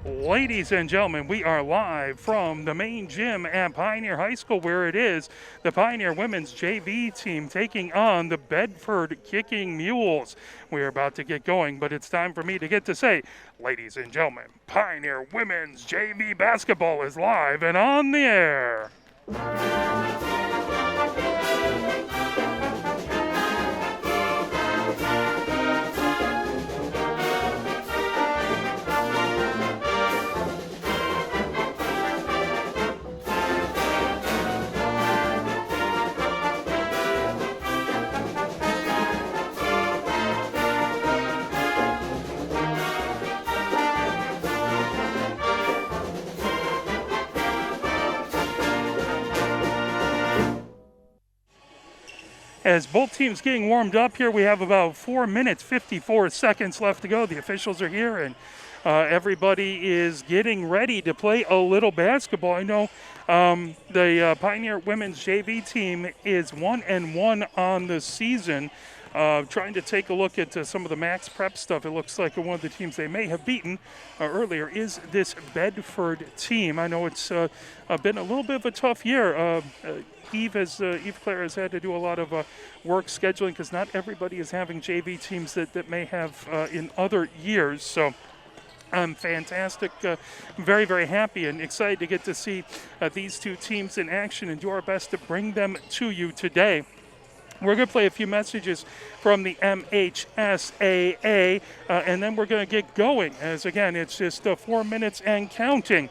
Ladies and gentlemen, we are live from the main gym at Pioneer High School, where it is the Pioneer Women's JV team taking on the Bedford Kicking Mules. We're about to get going, but it's time for me to get to say, ladies and gentlemen, Pioneer Women's JV basketball is live and on the air. As both teams getting warmed up here, we have about 4 minutes, 54 seconds left to go. The officials are here, and everybody is getting ready to play a little basketball. I know the Pioneer Women's JV team is 1-1 on the season. Trying to take a look at some of the max prep stuff. It looks like one of the teams they may have beaten earlier is this Bedford team. I know it's been a little bit of a tough year. Eve Claire has had to do a lot of work scheduling because not everybody is having JV teams that may have in other years. So I'm fantastic, very, very happy and excited to get to see these two teams in action and do our best to bring them to you today. We're going to play a few messages from the MHSAA, and then we're going to get going. As again, it's just 4 minutes and counting.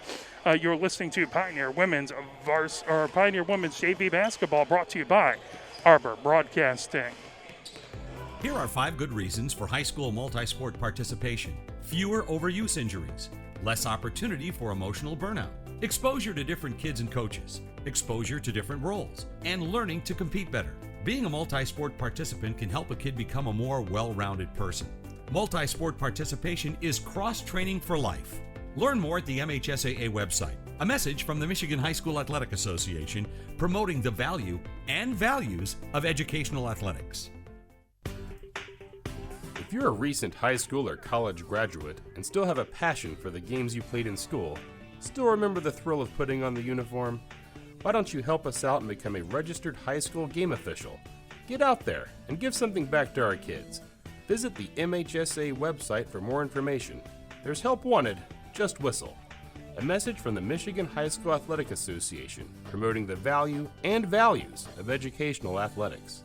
You're listening to Pioneer Women's JV basketball, brought to you by Arbor Broadcasting. Here are 5 good reasons for high school multi-sport participation: fewer overuse injuries, less opportunity for emotional burnout, exposure to different kids and coaches, exposure to different roles, and learning to compete better. Being a multi-sport participant can help a kid become a more well-rounded person. Multi-sport participation is cross-training for life. Learn more at the MHSAA website. A message from the Michigan High School Athletic Association promoting the value and values of educational athletics. If you're a recent high school or college graduate and still have a passion for the games you played in school, still remember the thrill of putting on the uniform, why don't you help us out and become a registered high school game official? Get out there and give something back to our kids. Visit the MHSA website for more information. There's help wanted, just whistle. A message from the Michigan High School Athletic Association, promoting the value and values of educational athletics.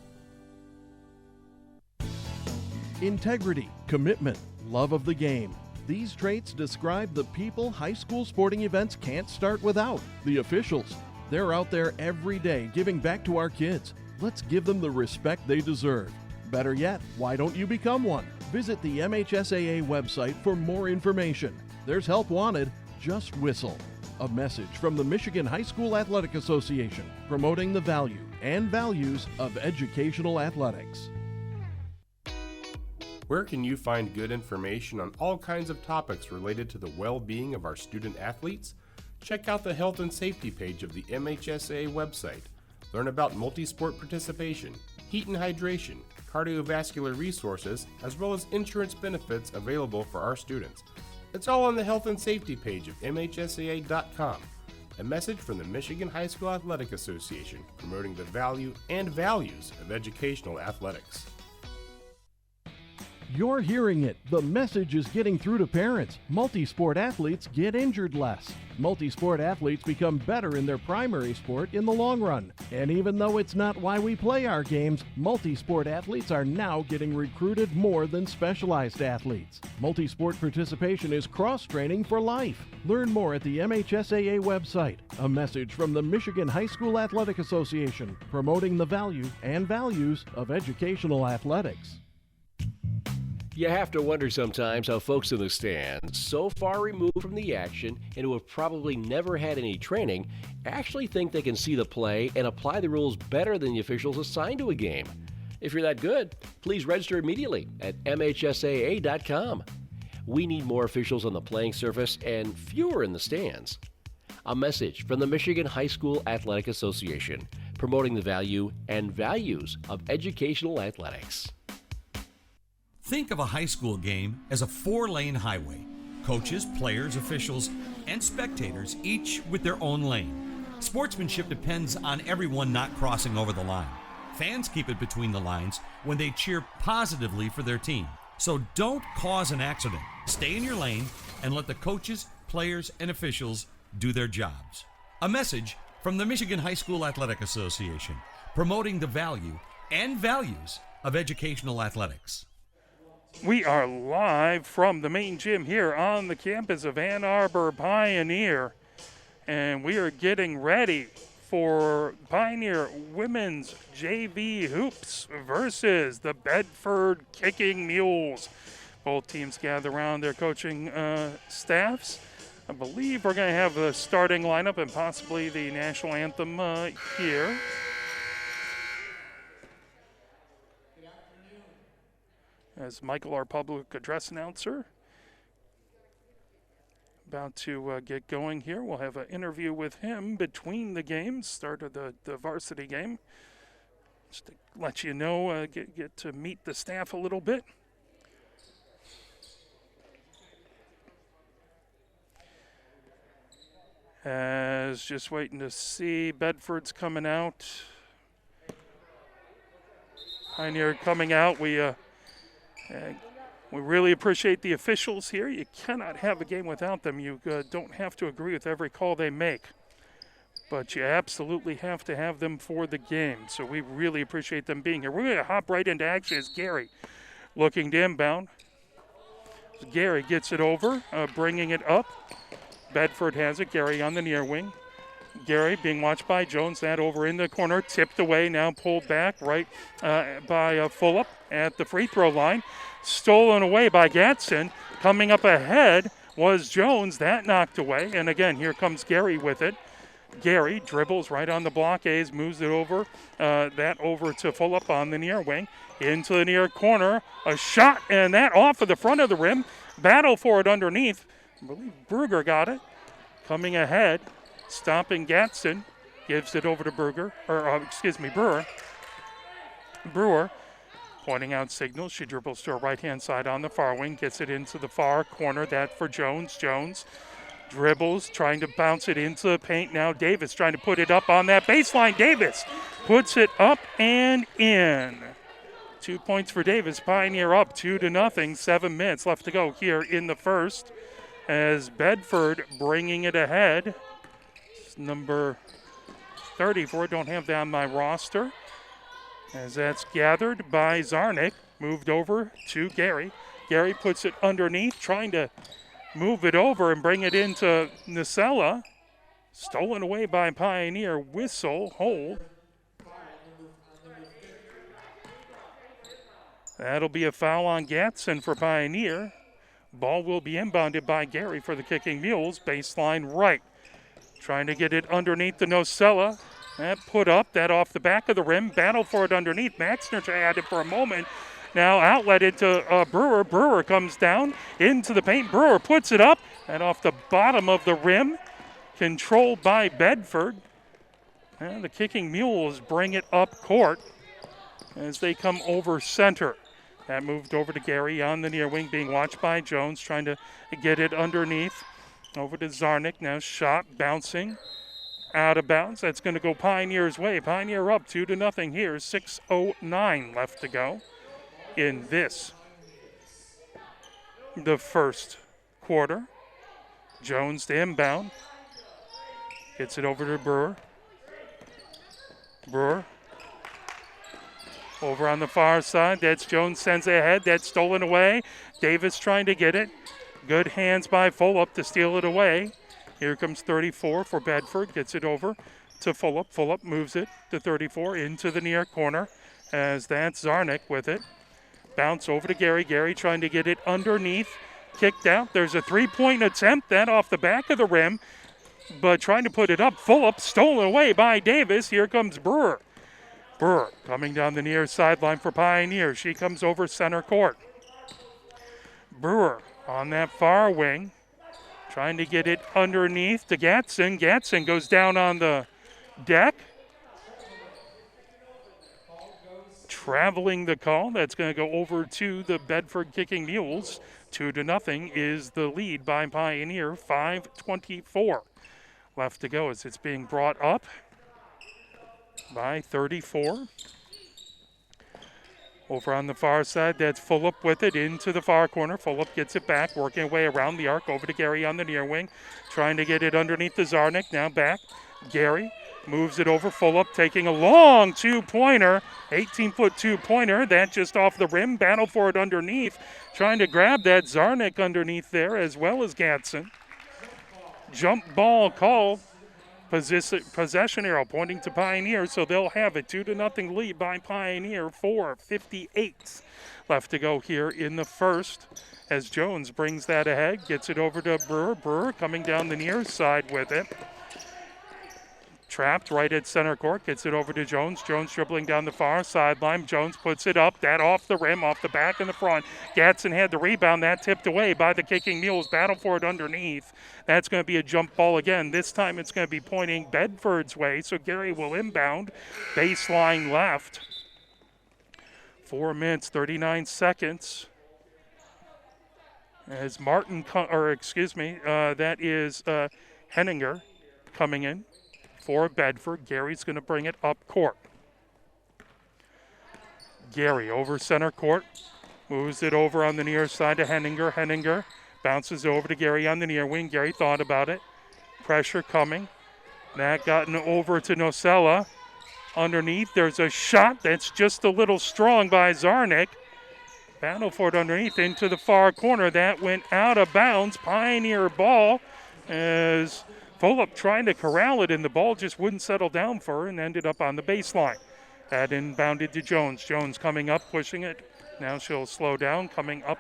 Integrity, commitment, love of the game. These traits describe the people high school sporting events can't start without: the officials. They're out there every day giving back to our kids. Let's give them the respect they deserve. Better yet, why don't you become one? Visit the MHSAA website for more information. There's help wanted, just whistle. A message from the Michigan High School Athletic Association, promoting the value and values of educational athletics. Where can you find good information on all kinds of topics related to the well-being of our student athletes? Check out the health and safety page of the MHSAA website. Learn about multi-sport participation, heat and hydration, cardiovascular resources, as well as insurance benefits available for our students. It's all on the health and safety page of MHSAA.com. A message from the Michigan High School Athletic Association, promoting the value and values of educational athletics. You're hearing it. The message is getting through to parents. Multi-sport athletes get injured less. Multi-sport athletes become better in their primary sport in the long run. And even though it's not why we play our games, multi-sport athletes are now getting recruited more than specialized athletes. Multi-sport participation is cross-training for life. Learn more at the MHSAA website. A message from the Michigan High School Athletic Association, promoting the value and values of educational athletics. You have to wonder sometimes how folks in the stands, so far removed from the action and who have probably never had any training, actually think they can see the play and apply the rules better than the officials assigned to a game. If you're that good, please register immediately at MHSAA.com. We need more officials on the playing surface and fewer in the stands. A message from the Michigan High School Athletic Association, promoting the value and values of educational athletics. Think of a high school game as a 4-lane highway. Coaches, players, officials, and spectators, each with their own lane. Sportsmanship depends on everyone not crossing over the line. Fans keep it between the lines when they cheer positively for their team. So don't cause an accident. Stay in your lane and let the coaches, players, and officials do their jobs. A message from the Michigan High School Athletic Association, promoting the value and values of educational athletics. We are live from the main gym here on the campus of Ann Arbor Pioneer, and we are getting ready for Pioneer Women's JV Hoops versus the Bedford Kicking Mules. Both teams gather around their coaching staffs. I believe we're going to have the starting lineup and possibly the national anthem here. As Michael, our public address announcer, about to get going here. We'll have an interview with him between the games, start of the varsity game. Just to let you know, get to meet the staff a little bit. As just waiting to see, Bedford's coming out. Pioneer coming out. We really appreciate the officials here. You cannot have a game without them. You don't have to agree with every call they make, but you absolutely have to have them for the game. So we really appreciate them being here. We're going to hop right into action as Gary looking to inbound. Gary gets it over, bringing it up. Bedford has it. Gary on the near wing. Gary being watched by Jones. That over in the corner, tipped away, now pulled back right by Fulop at the free throw line. Stolen away by Gatson. Coming up ahead was Jones. That knocked away. And again, here comes Gary with it. Gary dribbles right on the blockades, moves it over. That over to Fulop on the near wing. Into the near corner. A shot, and that off of the front of the rim. Battle for it underneath. I believe Brugger got it. Coming ahead. Stopping Gatson, gives it over to Brewer. Brewer pointing out signals. She dribbles to her right-hand side on the far wing, gets it into the far corner. That for Jones. Jones dribbles, trying to bounce it into the paint. Now Davis trying to put it up on that baseline. Davis puts it up and in. 2 points for Davis. Pioneer up 2-0. 7 minutes left to go here in the first, as Bedford bringing it ahead. Number 34, don't have that on my roster, as that's gathered by Zarnik, moved over to Gary. Gary puts it underneath, trying to move it over and bring it into Nacella. Stolen away by Pioneer. Whistle, hold. That'll be a foul on Gatson for Pioneer. Ball will be inbounded by Gary for the Kicking Mules. Baseline right. Trying to get it underneath the Nocella. That put up, that off the back of the rim. Battle for it underneath. Maxner had it for a moment. Now outlet into Brewer. Brewer comes down into the paint. Brewer puts it up. And off the bottom of the rim. Controlled by Bedford. And the Kicking Mules bring it up court as they come over center. That moved over to Gary on the near wing, being watched by Jones, trying to get it underneath. Over to Zarnik, now shot bouncing out of bounds. That's going to go Pioneer's way. Pioneer up 2-0 here. 6:09 left to go in the first quarter. Jones to inbound. Gets it over to Brewer. Brewer over on the far side. That's Jones, sends it ahead. That's stolen away. Davis trying to get it. Good hands by Fulop to steal it away. Here comes 34 for Bedford. Gets it over to Fulop. Fulop moves it to 34 into the near corner, as that's Zarnik with it. Bounce over to Gary. Gary trying to get it underneath. Kicked out. There's a three-point attempt. That off the back of the rim, but trying to put it up. Fulop stolen away by Davis. Here comes Brewer. Brewer coming down the near sideline for Pioneer. She comes over center court. Brewer on that far wing, trying to get it underneath to Gatson. Gatson goes down on the deck. Traveling the call. That's going to go over to the Bedford Kicking Mules. 2-0 is the lead by Pioneer. 5:24 left to go as it's being brought up by 34. Over on the far side, that's Fulop with it into the far corner. Fulop gets it back, working away around the arc, over to Gary on the near wing, trying to get it underneath the Zarnik. Now back, Gary moves it over. Fulop taking a long two-pointer, 18-foot two-pointer. That just off the rim, battle for it underneath, trying to grab that Zarnik underneath there as well as Gatson. Jump ball call. Possession arrow pointing to Pioneer, so they'll have a 2-0 lead by Pioneer. 4:58 left to go here in the first as Jones brings that ahead, gets it over to Brewer. Brewer coming down the near side with it. Trapped right at center court, gets it over to Jones. Jones dribbling down the far sideline. Jones puts it up, that off the rim, off the back and the front. Gatson had the rebound, that tipped away by the kicking Mules. Battle for it underneath. That's going to be a jump ball again. This time it's going to be pointing Bedford's way, so Gary will inbound. Baseline left. 4 minutes, 39 seconds. As that is Henninger coming in for Bedford. Gary's going to bring it up court. Gary over center court. Moves it over on the near side to Henninger. Henninger bounces over to Gary on the near wing. Gary thought about it. Pressure coming. That gotten over to Nocella. Underneath, there's a shot that's just a little strong by Zarnik. Battle for it underneath into the far corner. That went out of bounds. Pioneer ball as Fulop trying to corral it, and the ball just wouldn't settle down for her and ended up on the baseline. That inbounded to Jones. Jones coming up, pushing it. Now she'll slow down, coming up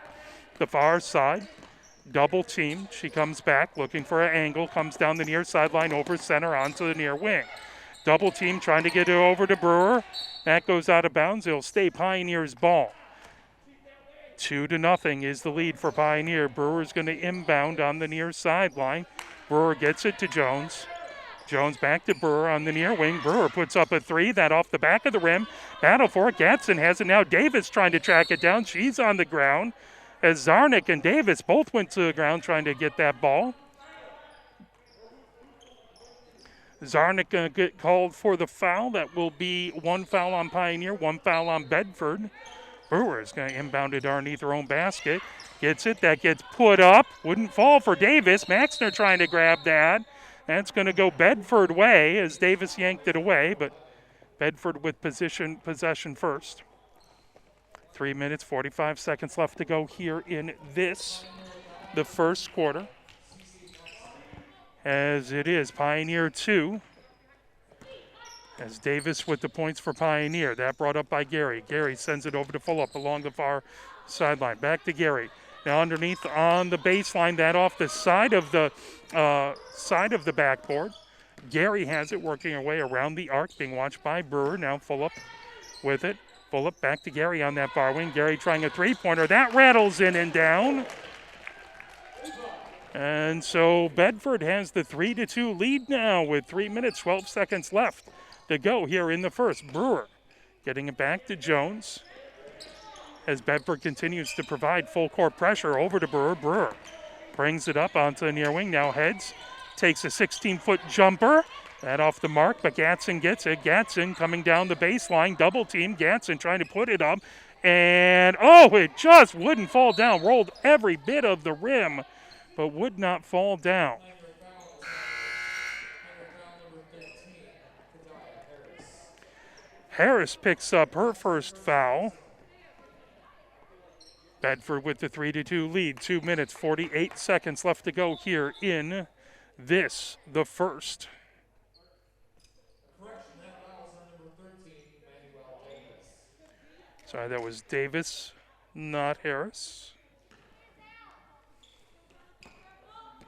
the far side. Double team. She comes back, looking for an angle, comes down the near sideline, over center, onto the near wing. Double team trying to get it over to Brewer. That goes out of bounds. It'll stay Pioneer's ball. 2-0 is the lead for Pioneer. Brewer's going to inbound on the near sideline. Brewer gets it to Jones. Jones back to Brewer on the near wing. Brewer puts up a three. That off the back of the rim. Battle for it. Gatson has it now. Davis trying to track it down. She's on the ground as Zarnik and Davis both went to the ground trying to get that ball. Zarnik going to get called for the foul. That will be one foul on Pioneer, one foul on Bedford. Brewer is going to inbound it underneath her own basket. Gets it. That gets put up. Wouldn't fall for Davis. Maxner trying to grab that. That's going to go Bedford way as Davis yanked it away, but Bedford with possession first. 3 minutes, 45 seconds left to go here in the first quarter. As it is Pioneer 2. As Davis with the points for Pioneer. That brought up by Gary. Gary sends it over to Fulop along the far sideline. Back to Gary. Now underneath on the baseline, that off the side of the backboard. Gary has it working her way around the arc, being watched by Brewer. Now Fulop with it. Fulop back to Gary on that far wing. Gary trying a three-pointer. That rattles in and down. And so Bedford has the 3-2 lead now with 3 minutes, 12 seconds left to go here in the first. Brewer getting it back to Jones as Bedford continues to provide full court pressure over to Brewer. Brewer brings it up onto the near wing, now heads, takes a 16-foot jumper. That off the mark, but Gatson gets it. Gatson coming down the baseline, double team. Gatson trying to put it up, and it just wouldn't fall down. Rolled every bit of the rim, but would not fall down. Harris picks up her first foul. Bedford with the 3-2 lead. 2 minutes, 48 seconds left to go here in the first. Sorry, that was Davis, not Harris.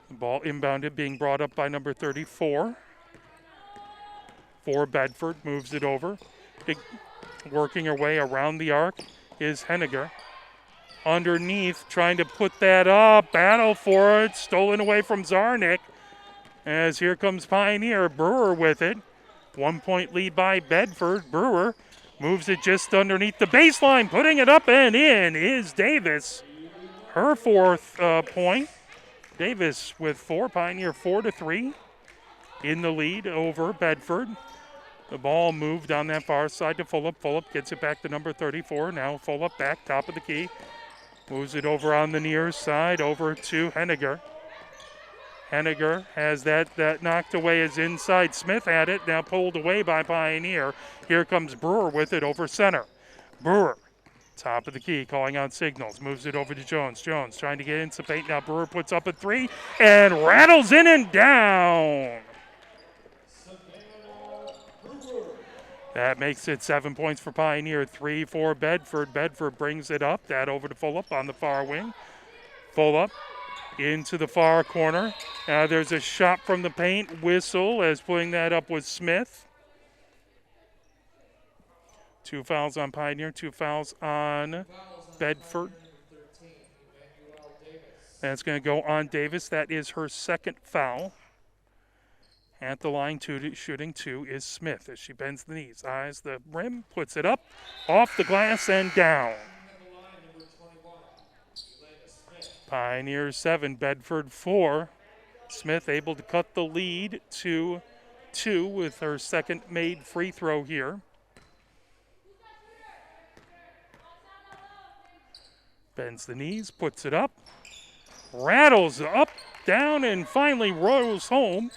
The ball inbounded, being brought up by number 34. For Bedford, moves it over. Working her way around the arc is Henniger. Underneath, trying to put that up. Battle for it. Stolen away from Zarnik. As here comes Pioneer. Brewer with it. 1 point lead by Bedford. Brewer moves it just underneath the baseline. Putting it up and in is Davis. her fourth point. Davis with 4, Pioneer 4-3 in the lead over Bedford. The ball moved on that far side to Fulop. Fulop gets it back to number 34. Now Fulop back, top of the key. Moves it over on the near side, over to Henniger. Henniger has that knocked away as inside. Smith had it, now pulled away by Pioneer. Here comes Brewer with it over center. Brewer, top of the key, calling out signals. Moves it over to Jones. Jones trying to get into paint. Now Brewer puts up a 3 and rattles in and down. That makes it 7 points for Pioneer, 3 for Bedford. Bedford brings it up, that over to Fulop on the far wing. Fulop into the far corner. Now there's a shot from the paint. Whistle as putting that up with Smith. 2 fouls on Pioneer, 2 fouls on Bedford. That's going to go on Davis. That is her second foul. At the line, shooting 2 is Smith as she bends the knees, eyes the rim, puts it up, off the glass and down. Pioneers 7, Bedford 4. Smith able to cut the lead to 2 with her second made free throw here. Bends the knees, puts it up, rattles up, down, and finally rolls home.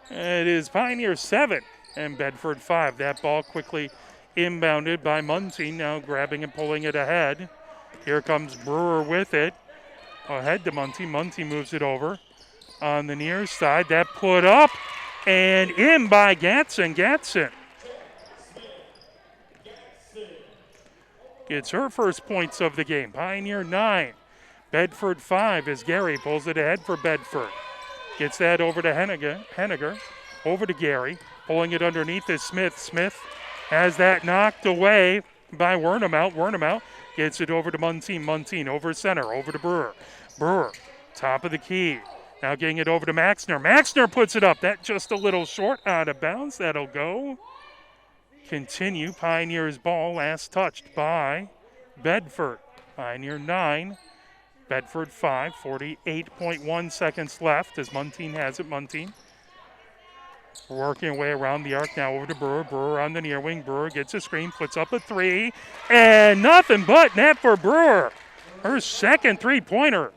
It is Pioneer 7 and Bedford 5. That ball quickly inbounded by Munty, now grabbing and pulling it ahead. Here comes Brewer with it. Ahead to Munty. Munty moves it over on the near side. That put up and in by Gatson. Gatson gets her first points of the game. Pioneer 9, Bedford 5 as Gary pulls it ahead for Bedford. Gets that over to Henniger, over to Gary. Pulling it underneath is Smith. Smith has that knocked away by Wernemout. Wernemout gets it over to Muntean. Muntean over center, over to Brewer. Brewer, top of the key. Now getting it over to Maxner. Maxner puts it up. That just a little short, out of bounds. That'll go. Continue. Pioneers ball, last touched by Bedford. Pioneer 9. Bedford 5, 48.1 seconds left as Muntean has it. Muntean working away around the arc now over to Brewer. Brewer on the near wing. Brewer gets a screen, puts up a 3, and nothing but net for Brewer. Her second three-pointer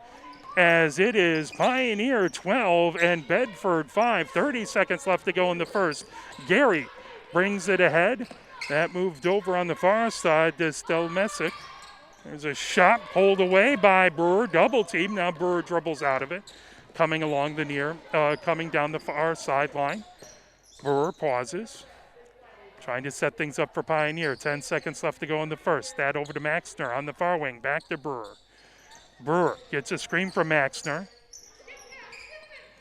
as it is Pioneer 12 and Bedford 5. 30 seconds left to go in the first. Gary brings it ahead. That moved over on the far side to Stelmesic. There's a shot pulled away by Brewer, double team. Now Brewer dribbles out of it, coming along the coming down the far sideline. Brewer pauses, trying to set things up for Pioneer. 10 seconds left to go in the first. That over to Maxner on the far wing, back to Brewer. Brewer gets a screen from Maxner.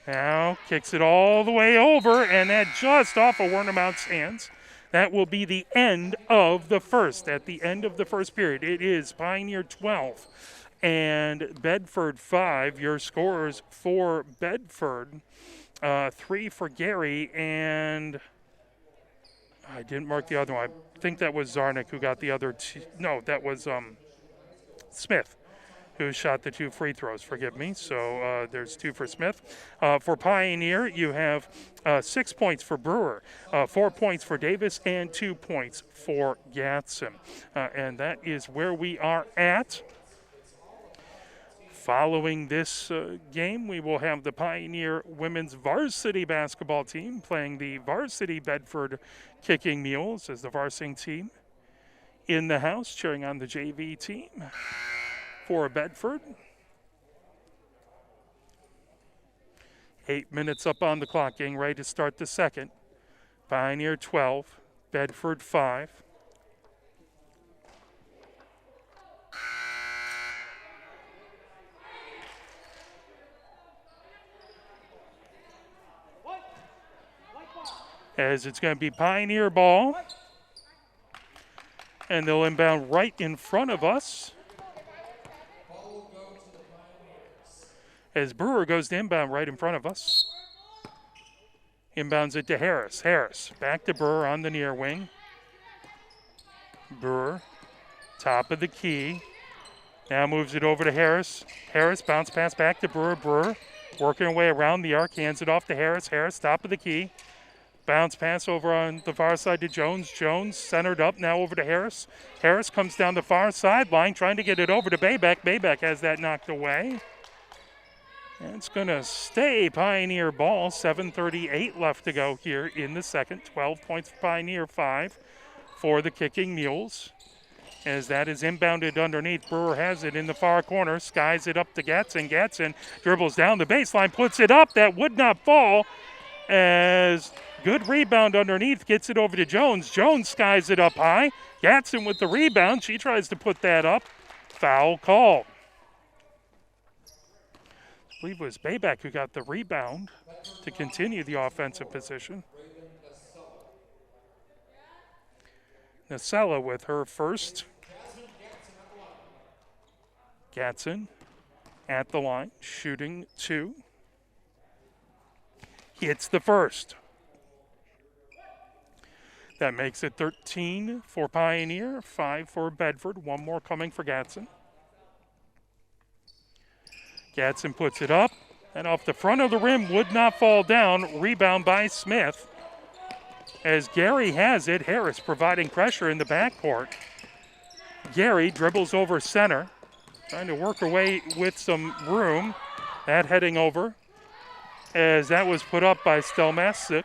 Now kicks it all the way over, and that just off of Wernemout's hands. That will be the end of the first. At the end of the first period, it is Pioneer 12 and Bedford 5. Your scores for Bedford, 3 for Gary, and I didn't mark the other one. I think that was Zarnik who got the other two. No, that was Smith who shot the 2 free throws, forgive me. So there's 2 for Smith. For Pioneer, you have 6 points for Brewer, 4 points for Davis, and 2 points for Gatson. And that is where we are at. Following this game, we will have the Pioneer women's varsity basketball team playing the varsity Bedford Kicking Mules as the varsity team in the house, cheering on the JV team for Bedford. 8 minutes up on the clock, getting ready to start the second. Pioneer 12, Bedford 5. As it's going to be Pioneer ball. And they'll inbound right in front of us. As Brewer goes to inbound right in front of us. Inbounds it to Harris. Harris back to Brewer on the near wing. Brewer, top of the key. Now moves it over to Harris. Harris bounce pass back to Brewer. Brewer working her way around the arc, hands it off to Harris. Harris top of the key. Bounce pass over on the far side to Jones. Jones centered up, now over to Harris. Harris comes down the far sideline trying to get it over to Bayback. Bayback has that knocked away. And it's going to stay Pioneer ball. 7:38 left to go here in the second. 12 points for Pioneer, 5 for the Kicking Mules. As that is inbounded underneath. Brewer has it in the far corner. Skies it up to Gatson. Gatson dribbles down the baseline, puts it up. That would not fall. As good rebound underneath, gets it over to Jones. Jones skies it up high. Gatson with the rebound. She tries to put that up. Foul call. I believe it was Bayback who got the rebound to continue the offensive position. Nacella with her first. Gatson at the line, shooting 2. Hits the first. That makes it 13 for Pioneer, 5 for Bedford. One more coming for Gatson. Gatson puts it up, and off the front of the rim, would not fall down. Rebound by Smith. As Gary has it, Harris providing pressure in the backcourt. Gary dribbles over center, trying to work her way with some room. That heading over, as that was put up by Stelmasik.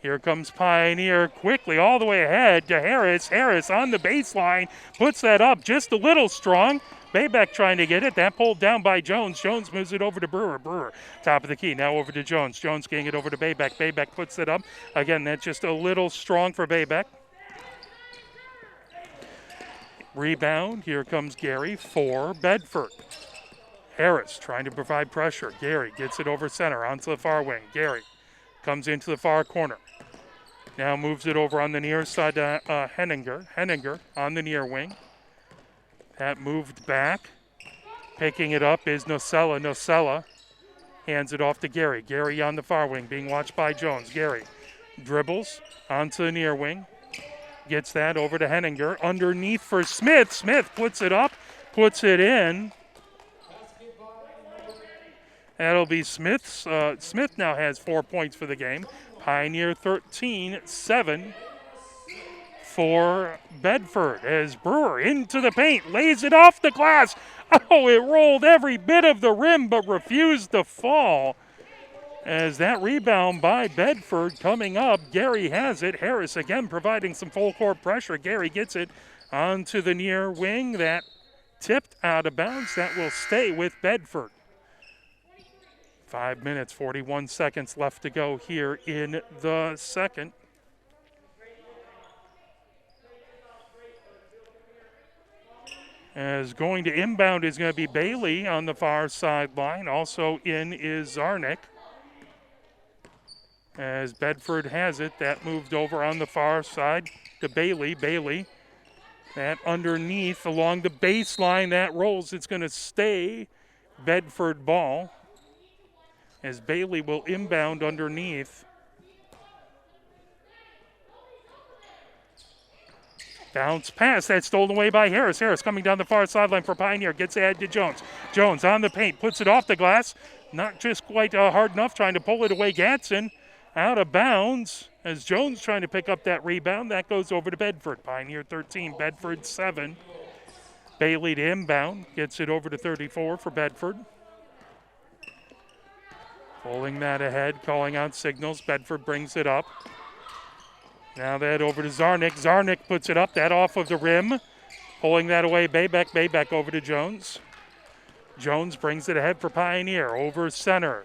Here comes Pioneer quickly all the way ahead to Harris. Harris on the baseline, puts that up just a little strong. Bayback trying to get it. That pulled down by Jones. Jones moves it over to Brewer. Brewer, top of the key. Now over to Jones. Jones getting it over to Bayback. Bayback puts it up. Again, that's just a little strong for Bayback. Rebound. Here comes Gary for Bedford. Harris trying to provide pressure. Gary gets it over center onto the far wing. Gary comes into the far corner. Now moves it over on the near side to Henninger. Henninger on the near wing. That moved back. Picking it up is Nocella. Nocella hands it off to Gary. Gary on the far wing, being watched by Jones. Gary dribbles onto the near wing. Gets that over to Henninger. Underneath for Smith. Smith puts it up, puts it in. That'll be Smith's. Smith now has 4 points for the game. Pioneer 13-7. For Bedford as Brewer into the paint, lays it off the glass. Oh, it rolled every bit of the rim but refused to fall. As that rebound by Bedford coming up, Gary has it. Harris again providing some full court pressure. Gary gets it onto the near wing. That tipped out of bounds. That will stay with Bedford. 5 minutes, 41 seconds left to go here in the second. As going to inbound is going to be Bailey on the far sideline. Also in is Zarnik. As Bedford has it, that moved over on the far side to Bailey. Bailey, that underneath along the baseline, that rolls. It's going to stay Bedford ball. As Bailey will inbound underneath. Bounce pass, that's stolen away by Harris. Harris coming down the far sideline for Pioneer. Gets ahead to Jones. Jones on the paint, puts it off the glass. Not just quite hard enough, trying to pull it away. Gatson out of bounds as Jones trying to pick up that rebound. That goes over to Bedford. Pioneer 13, Bedford 7. Bailey to inbound, gets it over to 34 for Bedford. Pulling that ahead, calling out signals. Bedford brings it up. Now that over to Zarnik. Zarnik puts it up, that off of the rim. Pulling that away, Bayback. Bayback over to Jones. Jones brings it ahead for Pioneer. Over center.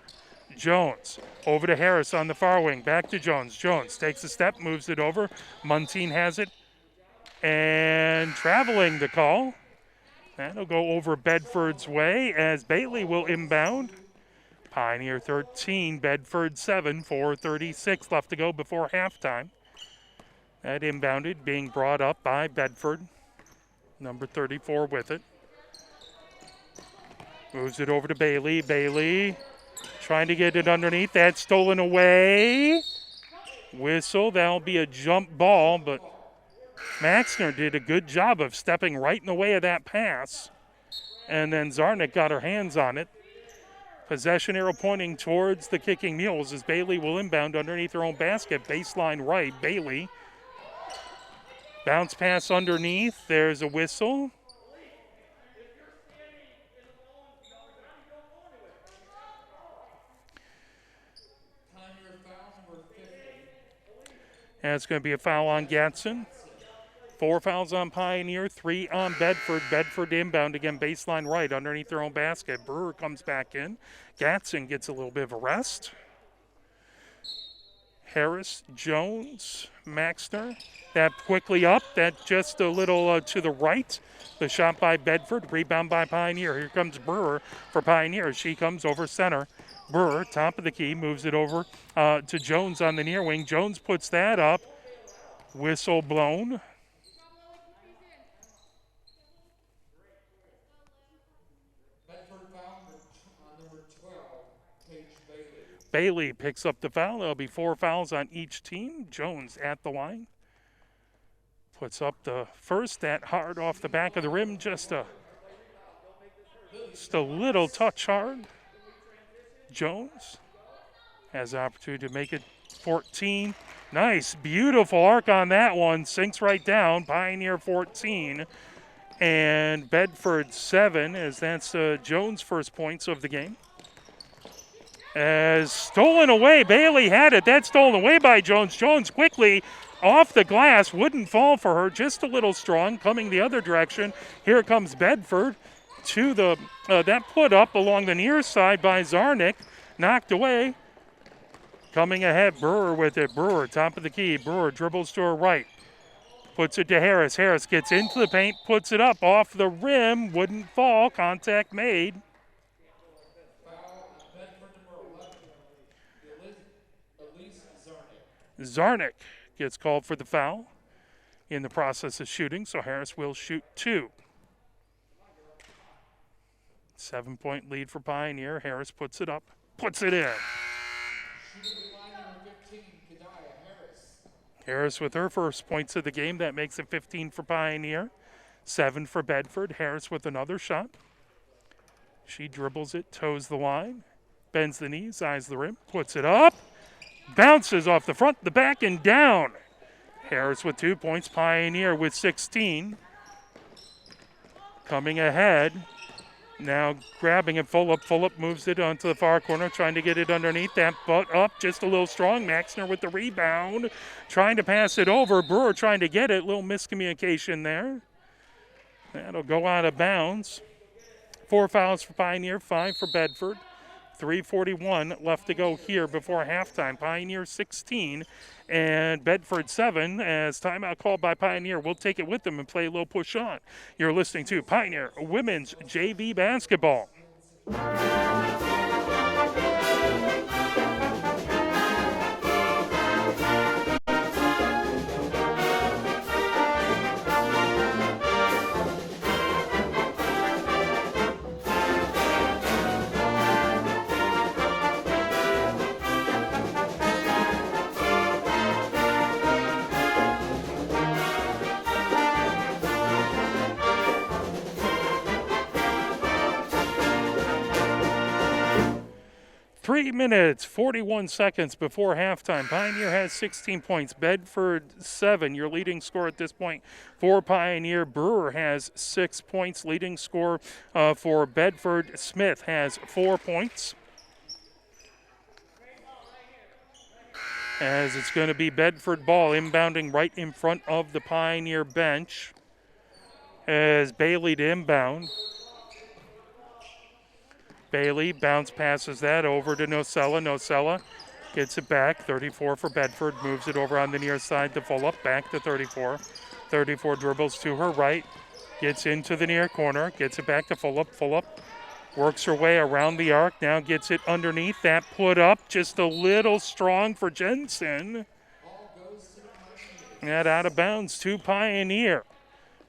Jones over to Harris on the far wing. Back to Jones. Jones takes a step, moves it over. Muntean has it. And traveling the call. That'll go over Bedford's way as Bailey will inbound. Pioneer 13, Bedford 7, 4:36 left to go before halftime. That inbounded, being brought up by Bedford. Number 34 with it. Moves it over to Bailey. Bailey trying to get it underneath. That's stolen away. Whistle. That'll be a jump ball, but Maxner did a good job of stepping right in the way of that pass. And then Zarnik got her hands on it. Possession arrow pointing towards the kicking Mules as Bailey will inbound underneath her own basket. Baseline right, Bailey. Bounce pass underneath. There's a whistle. And it's going to be a foul on Gatson. 4 fouls on Pioneer, 3 on Bedford. Bedford inbound again, baseline right underneath their own basket. Brewer comes back in. Gatson gets a little bit of a rest. Harris, Jones, Maxner. That quickly up, that just a little to the right. The shot by Bedford, rebound by Pioneer. Here comes Brewer for Pioneer. She comes over center. Brewer, top of the key, moves it over to Jones on the near wing. Jones puts that up. Whistle blown. Bailey picks up the foul. There'll be 4 fouls on each team. Jones at the line. Puts up the first, that hard off the back of the rim. Just a little touch hard. Jones has the opportunity to make it 14. Nice, beautiful arc on that one. Sinks right down. Pioneer 14 and Bedford 7, as that's Jones' first points of the game. As stolen away, Bailey had it. That's stolen away by Jones. Jones quickly off the glass, wouldn't fall for her, just a little strong, coming the other direction. Here comes Bedford to the, that put up along the near side by Zarnik, knocked away. Coming ahead, Brewer with it. Brewer, top of the key. Brewer dribbles to her right. Puts it to Harris. Harris gets into the paint, puts it up off the rim, wouldn't fall, contact made. Zarnik gets called for the foul in the process of shooting, so Harris will shoot 2. 7-point lead for Pioneer. Harris puts it up, puts it in. Harris with her first points of the game. That makes it 15 for Pioneer. 7 for Bedford. Harris with another shot. She dribbles it, toes the line, bends the knees, eyes the rim, puts it up. Bounces off the front, the back, and down. Harris with 2 points. Pioneer with 16. Coming ahead. Now grabbing it, full up, moves it onto the far corner, trying to get it underneath. That butt up, just a little strong. Maxner with the rebound, trying to pass it over. Brewer trying to get it. Little miscommunication there. That'll go out of bounds. 4 fouls for Pioneer, 5 for Bedford. 3:41 left to go here before halftime. Pioneer 16 and Bedford 7 as timeout called by Pioneer. We'll take it with them and play a little push on. You're listening to Pioneer Women's JV Basketball. 3 minutes, 41 seconds before halftime. Pioneer has 16 points. Bedford 7, your leading scorer at this point for Pioneer. Brewer has 6 points. Leading scorer for Bedford, Smith, has 4 points. As it's going to be Bedford ball inbounding right in front of the Pioneer bench. As Bailey to inbound. Bailey bounce passes that over to Nocella. Nocella gets it back. 34 for Bedford. Moves it over on the near side to Fulop. Back to 34. 34 dribbles to her right. Gets into the near corner. Gets it back to Fulop. Fulop works her way around the arc. Now gets it underneath. That put up just a little strong for Jensen. That out of bounds to Pioneer.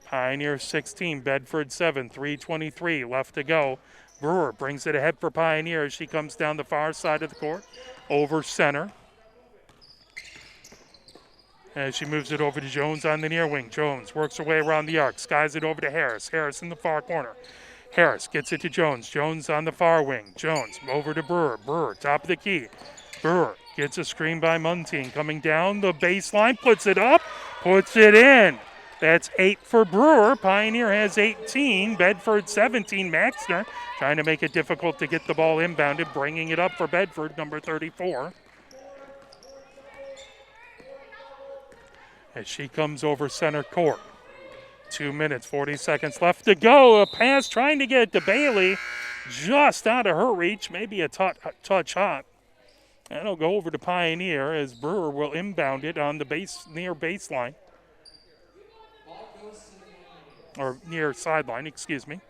Pioneer 16, Bedford 7. 3:23 left to go. Brewer brings it ahead for Pioneer as she comes down the far side of the court, over center. As she moves it over to Jones on the near wing. Jones works her way around the arc, skies it over to Harris. Harris in the far corner. Harris gets it to Jones. Jones on the far wing. Jones over to Brewer. Brewer, top of the key. Brewer gets a screen by Muntean. Coming down the baseline, puts it up, puts it in. That's 8 for Brewer. Pioneer has 18. Bedford 17. Maxner trying to make it difficult to get the ball inbounded, bringing it up for Bedford, number 34. As she comes over center court. 2 minutes, 40 seconds left to go. A pass trying to get it to Bailey. Just out of her reach. Maybe a touch hot. That'll go over to Pioneer as Brewer will inbound it on the near baseline. Or near sideline, excuse me.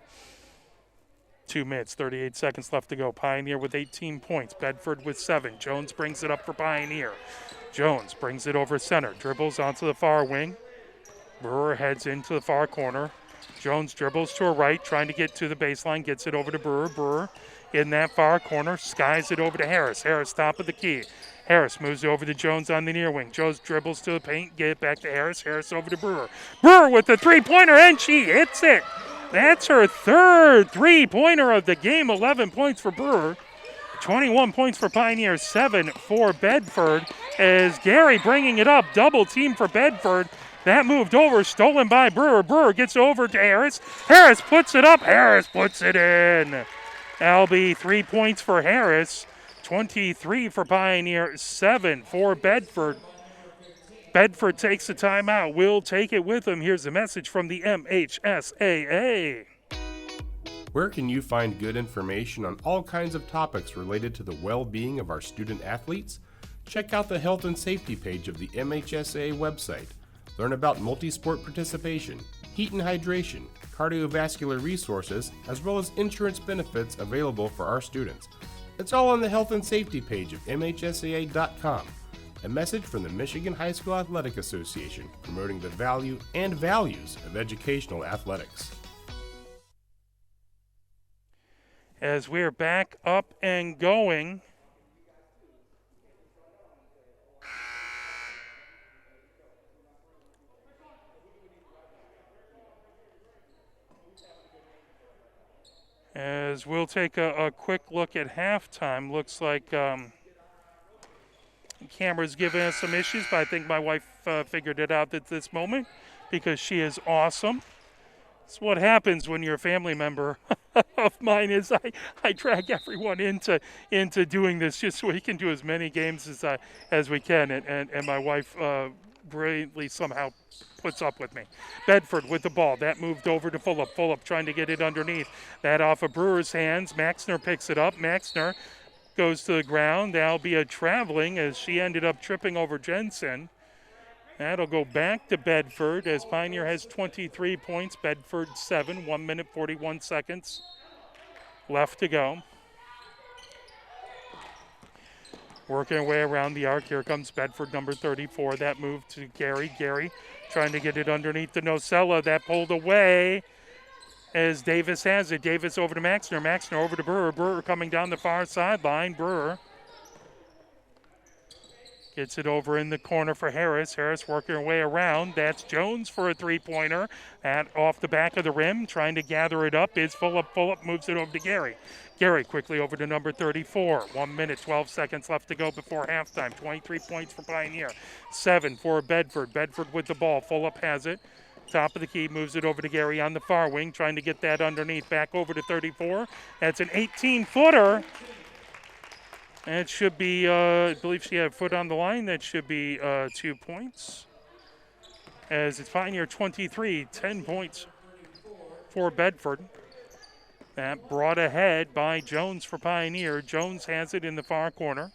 2 minutes, 38 seconds left to go. Pioneer with 18 points. Bedford with 7. Jones brings it up for Pioneer. Jones brings it over center. Dribbles onto the far wing. Brewer heads into the far corner. Jones dribbles to her right, trying to get to the baseline. Gets it over to Brewer. Brewer in that far corner. Skies it over to Harris. Harris top of the key. Harris moves over to Jones on the near wing. Jones dribbles to the paint. Get it back to Harris. Harris over to Brewer. Brewer with the three-pointer, and she hits it. That's her third three-pointer of the game. 11 points for Brewer. 21 points for Pioneer, 7 for Bedford. As Gary bringing it up, double team for Bedford. That moved over, stolen by Brewer. Brewer gets over to Harris. Harris puts it up. Harris puts it in. That'll be 3 points for Harris. 23 for Pioneer, 7 for Bedford. Bedford takes a timeout. We'll take it with them. Here's a message from the MHSAA. Where can you find good information on all kinds of topics related to the well-being of our student athletes? Check out the health and safety page of the MHSAA website. Learn about multi-sport participation, heat and hydration, cardiovascular resources, as well as insurance benefits available for our students. It's all on the health and safety page of MHSAA.com. A message from the Michigan High School Athletic Association promoting the value and values of educational athletics. As we're back up and going, as we'll take a quick look at halftime. Looks like camera's giving us some issues, but I think my wife figured it out at this moment because she is awesome. It's what happens when you're a family member of mine is I drag everyone into doing this just so we can do as many games as we can, and my wife brilliantly somehow puts up with me. Bedford with the ball. That moved over to Fulop. Fulop trying to get it underneath. That off of Brewer's hands. Maxner picks it up. Maxner goes to the ground. That'll be a traveling as she ended up tripping over Jensen. That'll go back to Bedford as Pioneer has 23 points. Bedford 7, 1 minute 41 seconds left to go. Working our way around the arc. Here comes Bedford, number 34. That move to Gary. Gary trying to get it underneath the Nocella. That pulled away as Davis has it. Davis over to Maxner. Maxner over to Brewer. Brewer coming down the far sideline. Brewer gets it over in the corner for Harris. Harris working her way around. That's Jones for a three-pointer. That off the back of the rim. Trying to gather it up is Fulop. Fulop moves it over to Gary. Gary quickly over to number 34. 1 minute, 12 seconds left to go before halftime. 23 points for Pioneer. 7 for Bedford. Bedford with the ball. Fulop has it. Top of the key, moves it over to Gary on the far wing. Trying to get that underneath. Back over to 34. That's an 18-footer. And it should be, I believe she had a foot on the line. That should be 2 points. As it's Pioneer 23, 10 points for Bedford. That brought ahead by Jones for Pioneer. Jones has it in the far corner.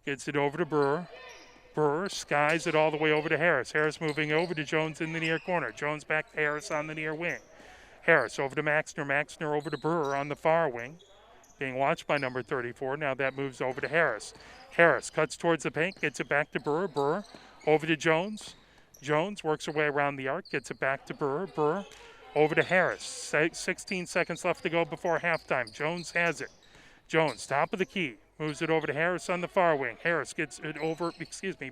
Gets it over to Brewer. Brewer skies it all the way over to Harris. Harris moving over to Jones in the near corner. Jones back to Harris on the near wing. Harris over to Maxner. Maxner over to Brewer on the far wing. Being watched by number 34. Now that moves over to Harris. Harris cuts towards the paint, gets it back to Brewer. Brewer over to Jones. Jones works her way around the arc, gets it back to Brewer. Brewer over to Harris. 16 seconds left to go before halftime. Jones has it. Jones, top of the key. Moves it over to Harris on the far wing. Harris gets it over,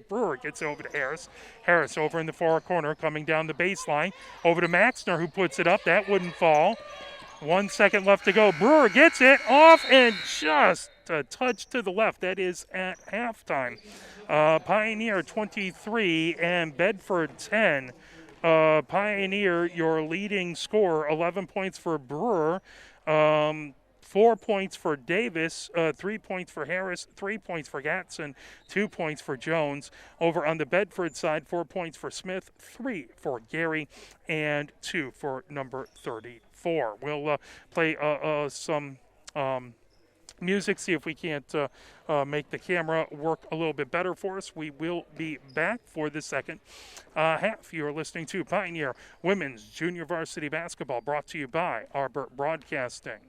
Brewer gets it over to Harris. Harris over in the far corner, coming down the baseline. Over to Maxner, who puts it up. That wouldn't fall. 1 second left to go. Brewer gets it off and just a touch to the left. That is at halftime. Pioneer 23 and Bedford 10. Pioneer, your leading scorer, 11 points for Brewer. 4 points for Davis, 3 points for Harris, 3 points for Gatson, 2 points for Jones. Over on the Bedford side, 4 points for Smith, 3 for Gary, and 2 for number 34. We'll play some music, see if we can't make the camera work a little bit better for us. We will be back for the second half. You're listening to Pioneer Women's Junior Varsity Basketball, brought to you by Arbor Broadcasting.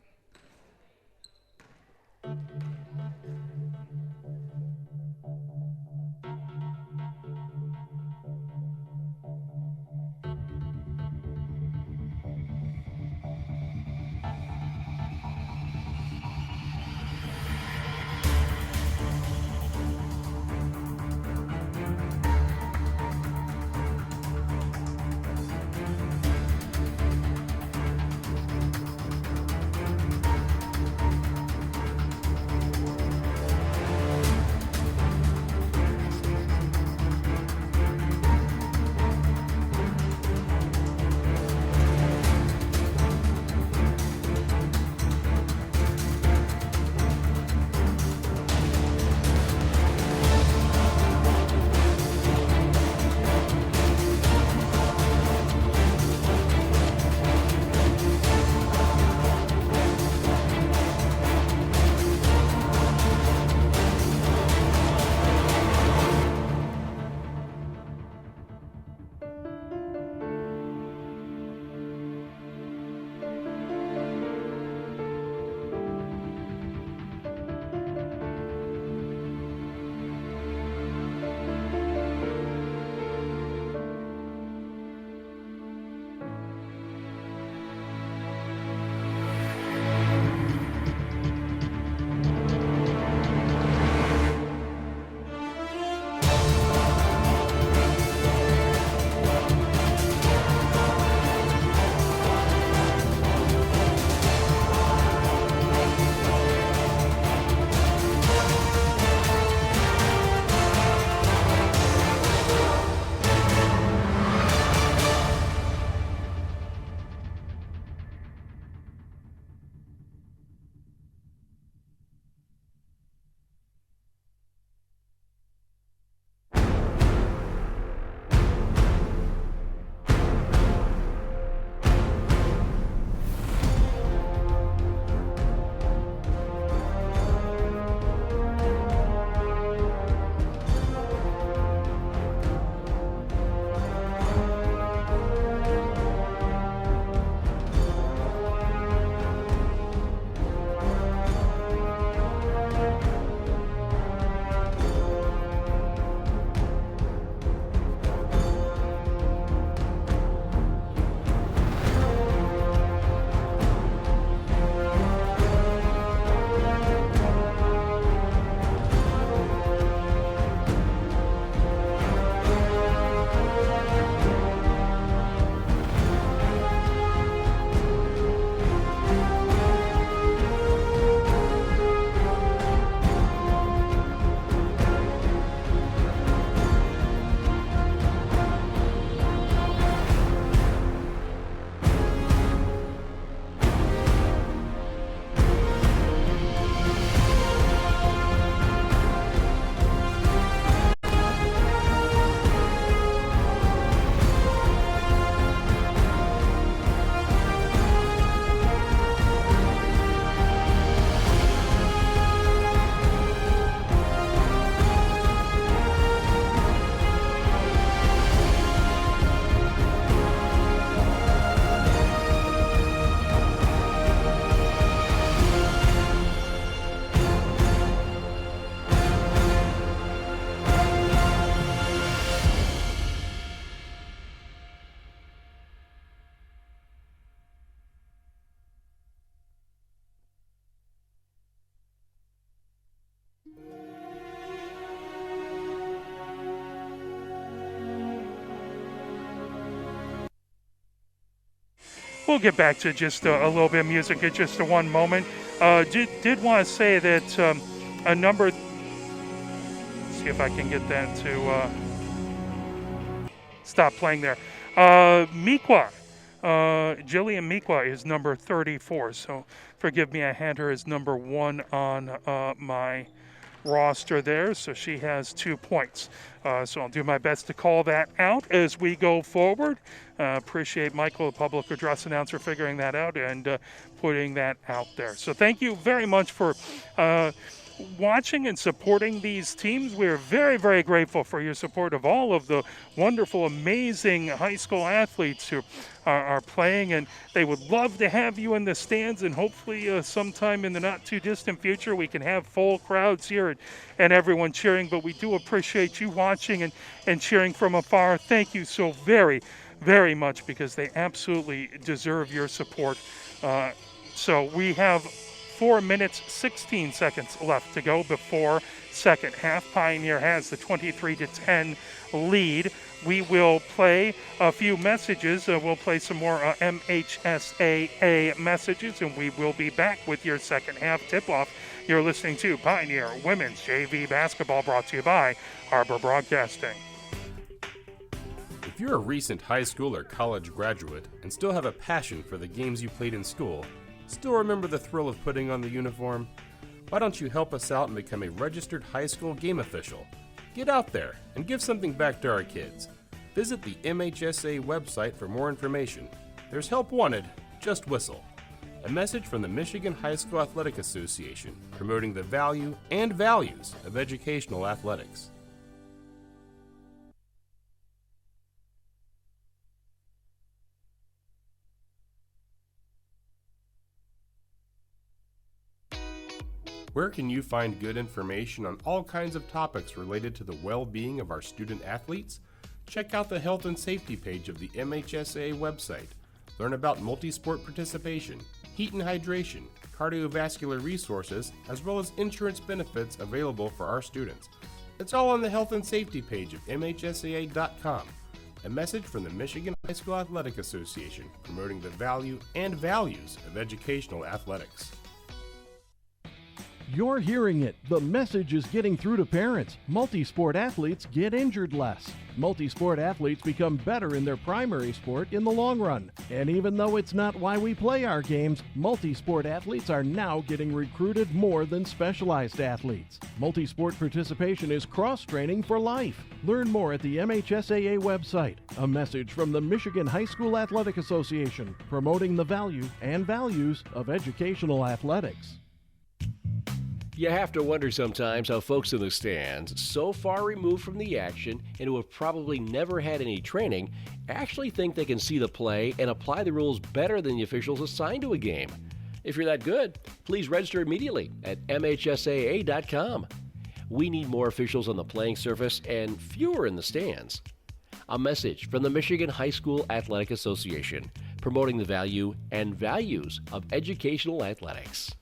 we'll get back to just a little bit of music in just one moment. Did want to say that a number. See if I can get that to stop playing there. Miqua. Jillian Miqua is number 34, so forgive me, I had her as number 1 on my roster there, so she has 2 points. So I'll do my best to call that out as we go forward. Appreciate Michael, the public address announcer, figuring that out and putting that out there. So thank you very much for watching and supporting these teams. We're very, very grateful for your support of all of the wonderful, amazing high school athletes who are playing, and they would love to have you in the stands, and hopefully sometime in the not too distant future we can have full crowds here and everyone cheering. But we do appreciate you watching and cheering from afar. Thank you so very, very much, because they absolutely deserve your support. So we have 4 minutes, 16 seconds left to go before second half. Pioneer has the 23-10 lead. We will play a few messages. We'll play some more MHSAA messages, and we will be back with your second half tip-off. You're listening to Pioneer Women's JV Basketball, brought to you by Harbor Broadcasting. If you're a recent high school or college graduate and still have a passion for the games you played in school, still remember the thrill of putting on the uniform? Why don't you help us out and become a registered high school game official? Get out there and give something back to our kids. Visit the MHSA website for more information. There's help wanted, just whistle. A message from the Michigan High School Athletic Association, promoting the value and values of educational athletics. Where can you find good information on all kinds of topics related to the well-being of our student athletes? Check out the health and safety page of the MHSA website. Learn about multi-sport participation, heat and hydration, cardiovascular resources, as well as insurance benefits available for our students. It's all on the health and safety page of MHSAA.com. A message from the Michigan High School Athletic Association, promoting the value and values of educational athletics. You're hearing it. The message is getting through to parents. Multi-sport athletes get injured less. Multi-sport athletes become better in their primary sport in the long run. And even though it's not why we play our games, multi-sport athletes are now getting recruited more than specialized athletes. Multi-sport participation is cross-training for life. Learn more at the MHSAA website. A message from the Michigan High School Athletic Association, promoting the value and values of educational athletics. You have to wonder sometimes how folks in the stands, so far removed from the action and who have probably never had any training, actually think they can see the play and apply the rules better than the officials assigned to a game. If you're that good, please register immediately at MHSAA.com. We need more officials on the playing surface and fewer in the stands. A message from the Michigan High School Athletic Association, promoting the value and values of educational athletics.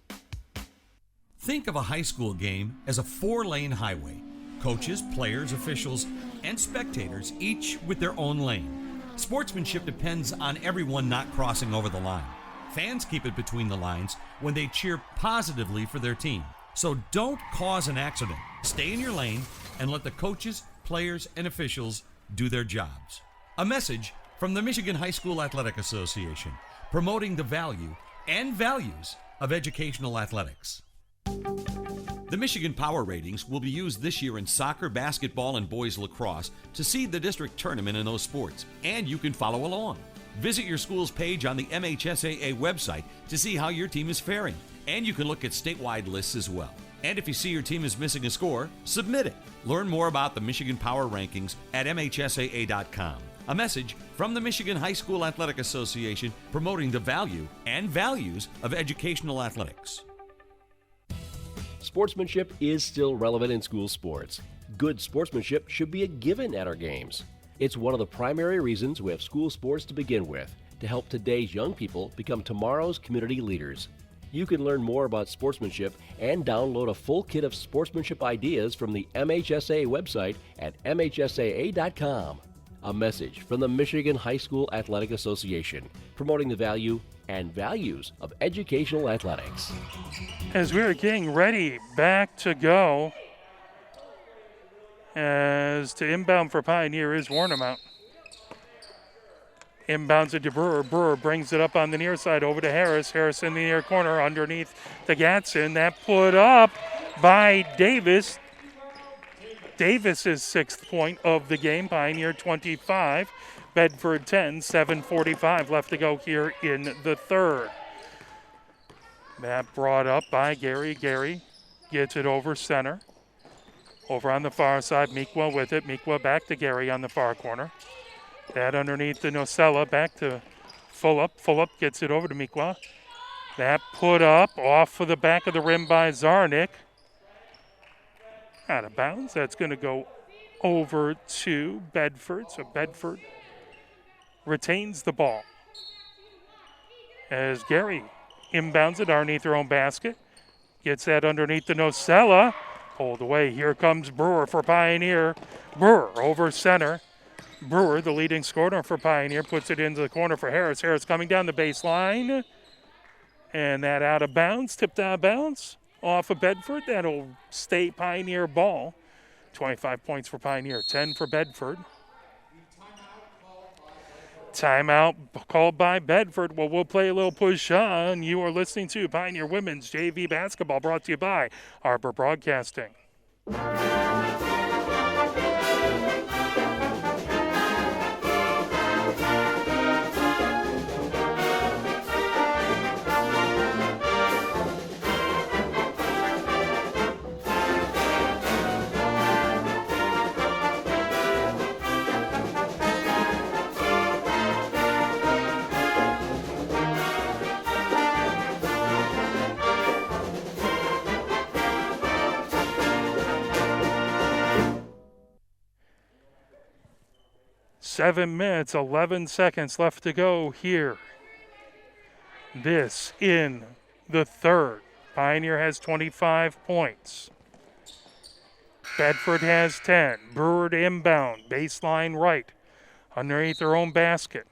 Think of a high school game as a 4-lane highway. Coaches, players, officials, and spectators, each with their own lane. Sportsmanship depends on everyone not crossing over the line. Fans keep it between the lines when they cheer positively for their team. So don't cause an accident. Stay in your lane and let the coaches, players, and officials do their jobs. A message from the Michigan High School Athletic Association, promoting the value and values of educational athletics. The Michigan Power Ratings will be used this year in soccer, basketball, and boys lacrosse to seed the district tournament in those sports, and you can follow along. Visit your school's page on the MHSAA website to see how your team is faring, and you can look at statewide lists as well. And if you see your team is missing a score, submit it. Learn more about the Michigan Power Rankings at MHSAA.com. A message from the Michigan High School Athletic Association, promoting the value and values of educational athletics. Sportsmanship is still relevant in school sports. Good sportsmanship should be a given at our games. It's one of the primary reasons we have school sports to begin with, to help today's young people become tomorrow's community leaders. You can learn more about sportsmanship and download a full kit of sportsmanship ideas from the MHSA website at MHSAA.com. A message from the Michigan High School Athletic Association, promoting the value and values of educational athletics. As we are getting ready back to go, as to inbound for Pioneer is Warnemount. Inbounds it to Brewer. Brewer brings it up on the near side over to Harris. Harris in the near corner underneath the Gatson. That put up by Davis. Davis's 6th point of the game. Pioneer 25, Bedford 10, 7:45 left to go here in the third. That brought up by Gary. Gary gets it over center. Over on the far side, Meekwa with it. Meekwa back to Gary on the far corner. That underneath the Nocella, back to Fulop. Fulop gets it over to Meekwa. That put up off of the back of the rim by Zarnik. Out of bounds. That's going to go over to Bedford. So Bedford retains the ball. As Gary inbounds it underneath their own basket. Gets that underneath the Nocella. Pulled away. Here comes Brewer for Pioneer. Brewer over center. Brewer, the leading scorer for Pioneer, puts it into the corner for Harris. Harris coming down the baseline. And that out of bounds, tipped out of bounds off of Bedford. That'll stay Pioneer ball. 25 points for Pioneer, 10 for Bedford. Timeout called by Bedford. Well, we'll play a little push on. You are listening to Pioneer Women's JV Basketball, brought to you by Arbor Broadcasting. 7 minutes, 11 seconds left to go here. This in the third. Pioneer has 25 points. Bedford has 10. Brewer to inbound, baseline right, underneath their own basket.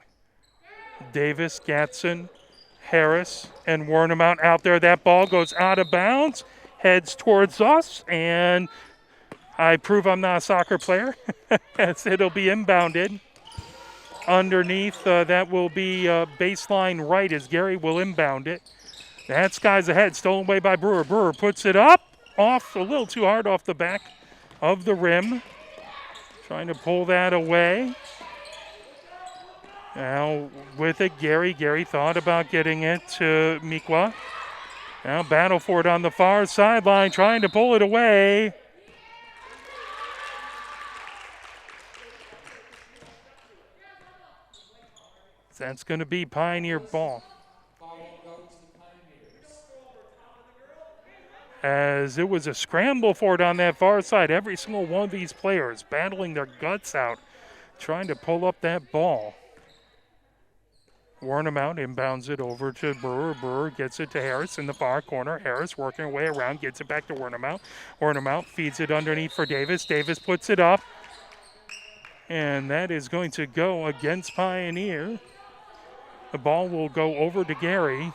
Davis, Gatson, Harris, and Warnemount out there. That ball goes out of bounds, heads towards us, and I prove I'm not a soccer player as it'll be inbounded. Underneath, that will be baseline right as Gary will inbound it. That sky's ahead, stolen away by Brewer. Brewer puts it up, off a little too hard off the back of the rim. Trying to pull that away. Now with it, Gary. Gary thought about getting it to Meekwa. Now battle for it on the far sideline, trying to pull it away. That's going to be Pioneer ball. As it was a scramble for it on that far side. Every single one of these players battling their guts out, trying to pull up that ball. Warnemount inbounds it over to Brewer. Brewer gets it to Harris in the far corner. Harris working her way around, gets it back to Warnemount. Warnemount feeds it underneath for Davis. Davis puts it up. And that is going to go against Pioneer. The ball will go over to Gary.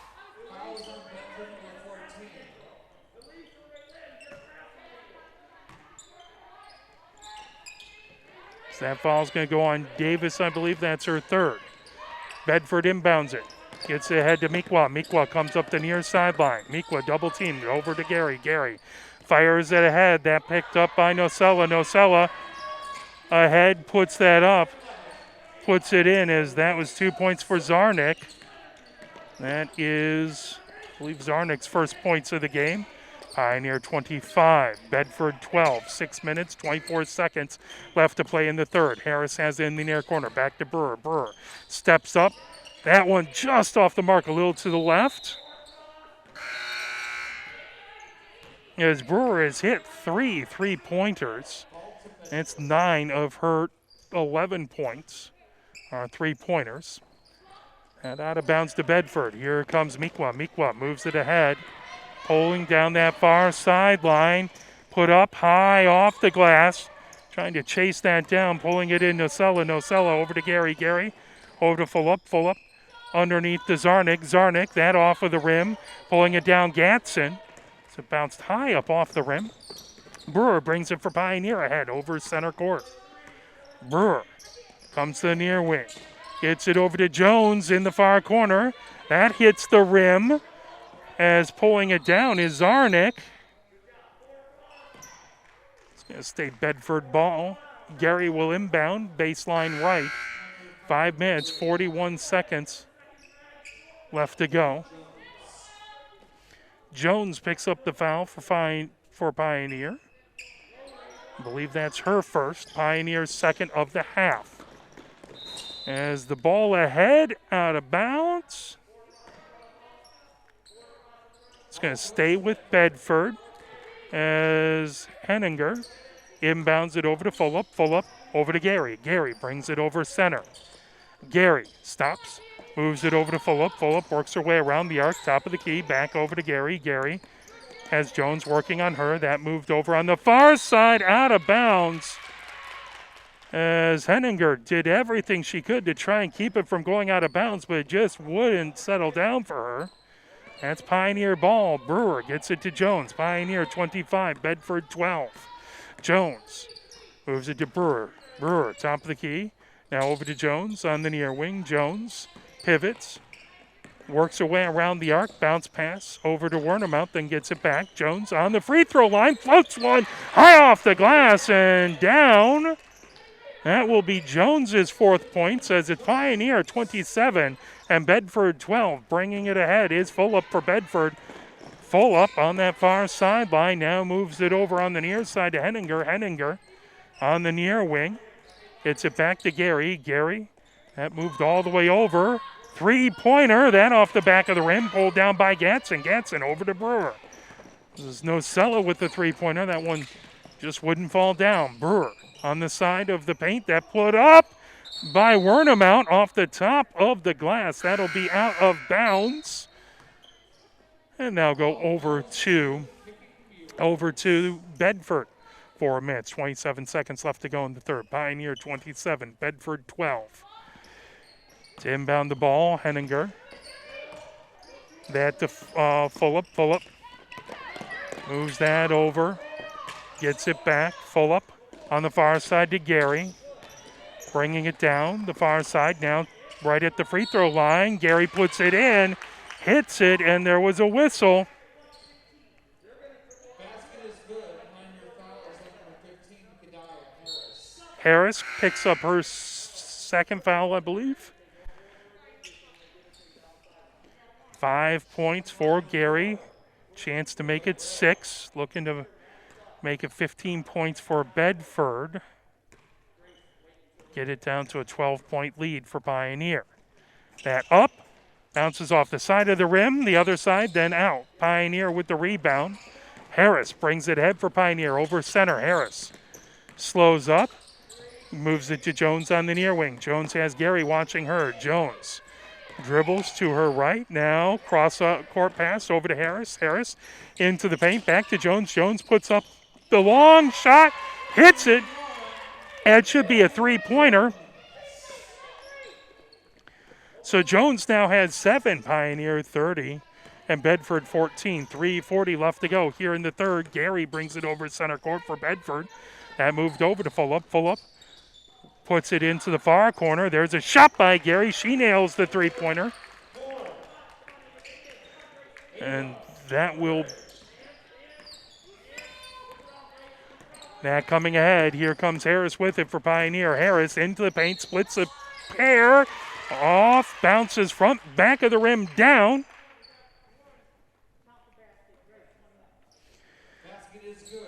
So that foul's going to go on Davis. I believe that's her third. Bedford inbounds it. Gets it ahead to Meekwa. Meekwa comes up the near sideline. Meekwa double teamed over to Gary. Gary fires it ahead. That picked up by Nocella. Nocella ahead, puts that up. Puts it in as that was 2 points for Zarnik. That is, I believe, Zarnik's first points of the game. Pioneer 25, Bedford 12, 6 minutes, 24 seconds left to play in the third. Harris has it in the near corner, back to Brewer. Brewer steps up. That one just off the mark, a little to the left. As Brewer has hit three three-pointers. It's 9 of her 11 points. 3-pointers. And out of bounds to Bedford. Here comes Meekwa. Meekwa moves it ahead. Pulling down that far sideline. Put up high off the glass. trying to chase that down, pulling it in Nocella. Nocella over to Gary. Gary over to Fulop. Fulop underneath to Zarnik. Zarnik, that off of the rim, pulling it down Gatson. So it bounced high up off the rim. Brewer brings it for Pioneer ahead over center court. Brewer comes to the near wing. Gets it over to Jones in the far corner. That hits the rim. As pulling it down is Zarnik. It's going to stay Bedford ball. Gary will inbound, baseline right. 5 minutes, 41 seconds left to go. Jones picks up the foul for Pioneer. I believe that's her first. Pioneer's second of the half. As the ball ahead, out of bounds. It's going to stay with Bedford as Henninger inbounds it over to Fulop. Fulop over to Gary. Gary brings it over center. Gary stops, moves it over to Fulop. Fulop works her way around the arc, top of the key, back over to Gary. Gary has Jones working on her. That moved over on the far side, out of bounds. As Henninger did everything she could to try and keep it from going out of bounds, but it just wouldn't settle down for her. That's Pioneer ball. Brewer gets it to Jones. Pioneer 25, Bedford 12. Jones moves it to Brewer. Brewer, top of the key. Now over to Jones on the near wing. Jones pivots, works her way around the arc, bounce pass over to Wernemouth, then gets it back. Jones on the free throw line, floats one high off the glass and down. That will be Jones's fourth points as it's Pioneer 27 and Bedford 12. Bringing it ahead is Fulop for Bedford. Fulop on that far sideline now moves it over on the near side to Henninger. Henninger on the near wing. Gets it back to Gary. Gary, that moved all the way over. Three-pointer, that off the back of the rim, pulled down by Gatson. Gatson over to Brewer. This is Nocella with the three-pointer. That one just wouldn't fall down. Brewer on the side of the paint. That put up by Wernemouth off the top of the glass. That'll be out of bounds. And now go over to Bedford. 4 minutes, 27 seconds left to go in the third. Pioneer 27, Bedford 12. To inbound the ball, Henninger. That to Fulop. Fulop moves that over. Gets it back. Fulop on the far side to Gary. Bringing it down the far side. Now right at the free throw line. Gary puts it in. Hits it, and there was a whistle. Harris picks up her second foul, I believe. 5 points for Gary. Chance to make it 6. Looking to make it 15 points for Bedford. Get it down to a 12-point lead for Pioneer. That up. Bounces off the side of the rim. The other side, then out. Pioneer with the rebound. Harris brings it ahead for Pioneer over center. Harris slows up. Moves it to Jones on the near wing. Jones has Gary watching her. Jones dribbles to her right. Now cross-court pass over to Harris. Harris into the paint. Back to Jones. Jones puts up the long shot. Hits it. It should be a three-pointer. So Jones now has 7. Pioneer 30 and Bedford 14. 3:40 left to go here in the third. Gary brings it over center court for Bedford. That moved over to Fulop. Fulop puts it into the far corner. There's a shot by Gary. She nails the three-pointer. And that will... That coming ahead. Here comes Harris with it for Pioneer. Harris into the paint. Splits a pair. Off. Bounces front. Back of the rim. Down.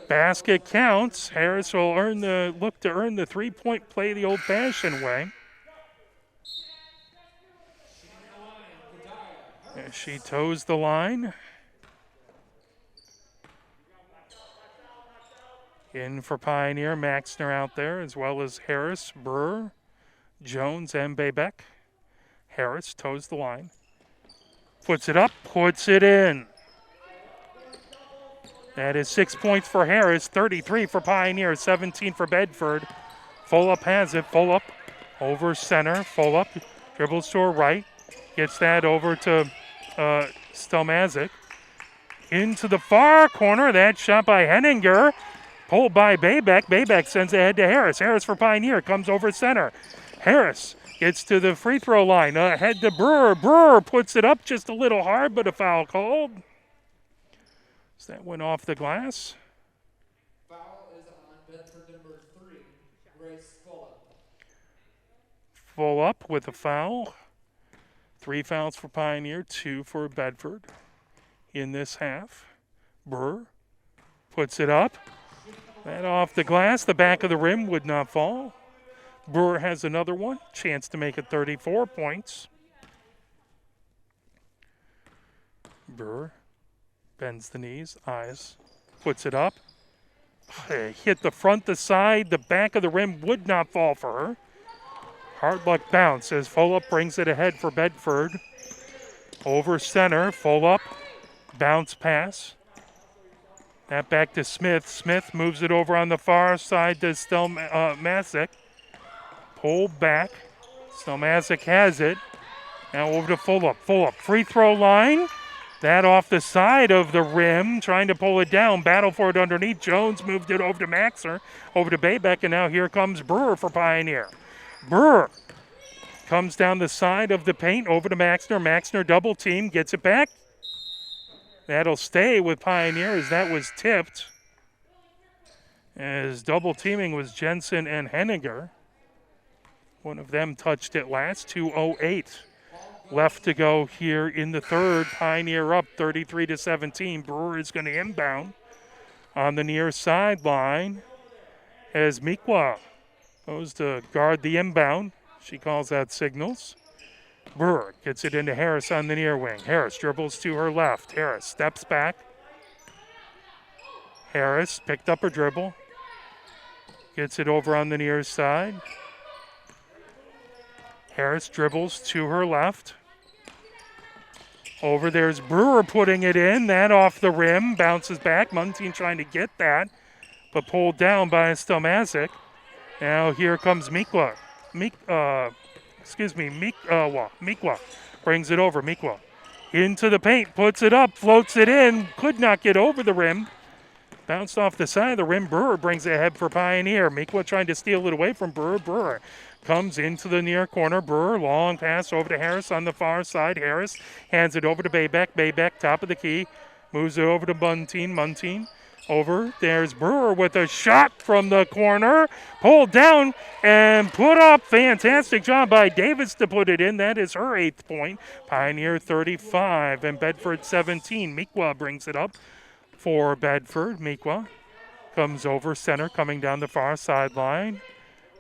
Basket counts. Harris will look to earn the three-point play the old-fashioned way. As she toes the line. In for Pioneer, Maxner out there, as well as Harris, Brewer, Jones, and Baybeck. Harris toes the line. Puts it up, puts it in. That is 6 points for Harris, 33 for Pioneer, 17 for Bedford. Fulop has it, Fulop over center, Fulop dribbles to her right, gets that over to Stelmazic. Into the far corner, that shot by Henninger, pulled by Baybeck. Baybeck sends it ahead to Harris. Harris for Pioneer, comes over center. Harris gets to the free throw line, ahead to Brewer. Brewer puts it up just a little hard, but a foul called. So that went off the glass. Foul is on Bedford number 3, Grace Fulop. Fulop with a foul. 3 fouls for Pioneer, 2 for Bedford in this half. Brewer puts it up. That off the glass. The back of the rim would not fall. Brewer has another one. Chance to make it 34 points. Brewer bends the knees, eyes, puts it up. Hit the front, the side, the back of the rim would not fall for her. Hard luck bounce as Fulop brings it ahead for Bedford. Over center, Fulop, bounce pass. That back to Smith. Smith moves it over on the far side to Stelmazic. Pulled back. Stelmazic has it. Now over to Fulop. Fulop, free throw line. That off the side of the rim, trying to pull it down. Battle for it underneath. Jones moved it over to Maxer, over to Baybeck, and now here comes Brewer for Pioneer. Brewer comes down the side of the paint over to Maxner. Maxner double team, gets it back. That'll stay with Pioneer as that was tipped. As double teaming was Jensen and Henninger. One of them touched it last. 2:08 left to go here in the third. Pioneer up 33-17. Brewer is going to inbound on the near sideline as Mikwa goes to guard the inbound. She calls out signals. Brewer gets it into Harris on the near wing. Harris dribbles to her left. Harris steps back. Harris picked up her dribble. Gets it over on the near side. Harris dribbles to her left. Over there's Brewer putting it in. That off the rim. Bounces back. Muntean trying to get that, but pulled down by Stelmazic. Now here comes Mikwa. Mikwa brings it over. Mikwa into the paint. Puts it up. Floats it in. Could not get over the rim. Bounced off the side of the rim. Brewer brings it ahead for Pioneer. Mikwa trying to steal it away from Brewer. Brewer comes into the near corner. Brewer, long pass over to Harris on the far side. Harris hands it over to Baybeck. Baybeck, top of the key. Moves it over to Muntean. Muntean over. There's Brewer with a shot from the corner. Pulled down and put up. Fantastic job by Davis to put it in. That is her 8th point. Pioneer 35 and Bedford 17. Mikwa brings it up for Bedford. Mikwa comes over center, coming down the far sideline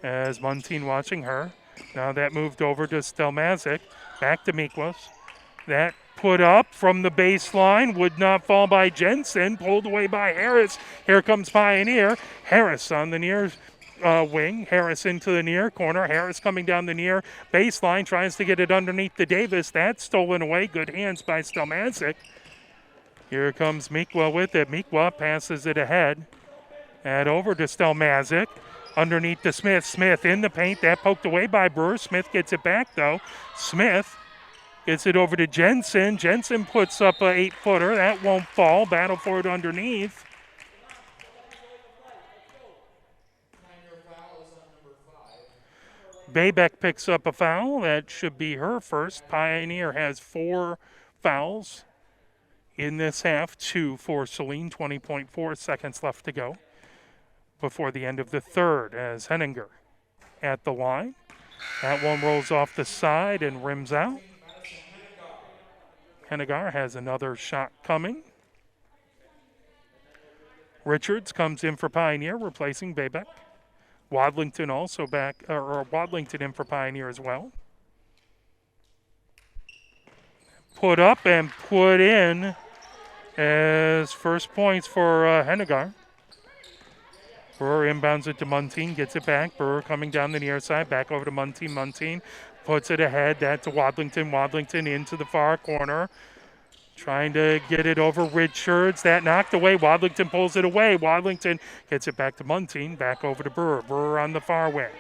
as Muntean watching her. Now that moved over to Stelmazic. Back to Mikwas. That put up from the baseline. Would not fall by Jensen. Pulled away by Harris. Here comes Pioneer. Harris on the near wing. Harris into the near corner. Harris coming down the near baseline. Tries to get it underneath the Davis. That's stolen away. Good hands by Stelmazic. Here comes Mikwa with it. Mikwa passes it ahead. And over to Stelmazic. Underneath to Smith. Smith in the paint. That poked away by Brewer. Smith gets it back, though. Smith gets it over to Jensen. Jensen puts up an 8-footer. That won't fall. Battle for it underneath. Baybeck picks up a foul. That should be her first. Pioneer has 4 fouls in this half. 2 for Celine. 20.4 seconds left to go before the end of the third as Henninger at the line. That one rolls off the side and rims out. Henninger has another shot coming. Richards comes in for Pioneer, replacing Baybeck. Wadlington also back, or Wadlington in for Pioneer as well. Put up and put in as first points for Henninger. Brewer inbounds it to Muntean, gets it back. Brewer coming down the near side, back over to Muntean. Muntean puts it ahead. That to Wadlington. Wadlington into the far corner. Trying to get it over Richards. That knocked away. Wadlington pulls it away. Wadlington gets it back to Munting. Back over to Brewer. Brewer on the far wing.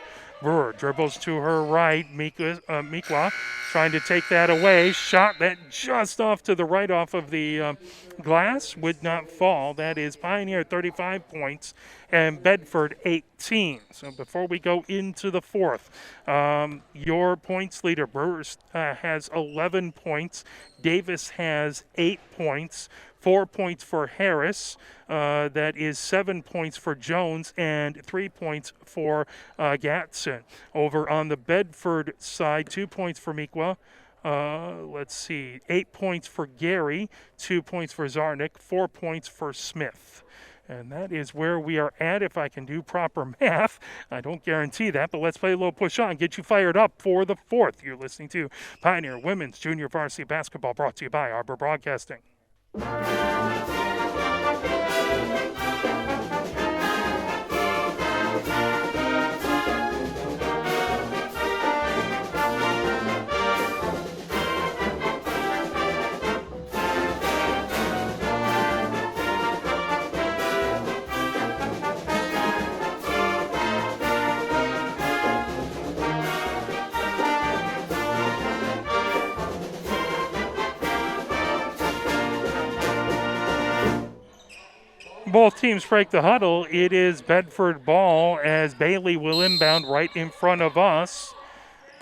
Brewer dribbles to her right. Mikwa trying to take that away. Shot that just off to the right off of the glass. Would not fall. That is Pioneer 35 points and Bedford 18. So before we go into the fourth, your points leader, Brewer, has 11 points. Davis has 8 points. 4 points for Harris. That is 7 points for Jones and 3 points for Gatson. Over on the Bedford side, 2 points for Mikwa. Let's see, 8 points for Gary, 2 points for Zarnik, 4 points for Smith. And that is where we are at if I can do proper math. I don't guarantee that, but let's play a little push on, get you fired up for the fourth. You're listening to Pioneer Women's Junior Varsity Basketball, brought to you by Arbor Broadcasting. Both teams break the huddle. It is Bedford ball as Bailey will inbound right in front of us.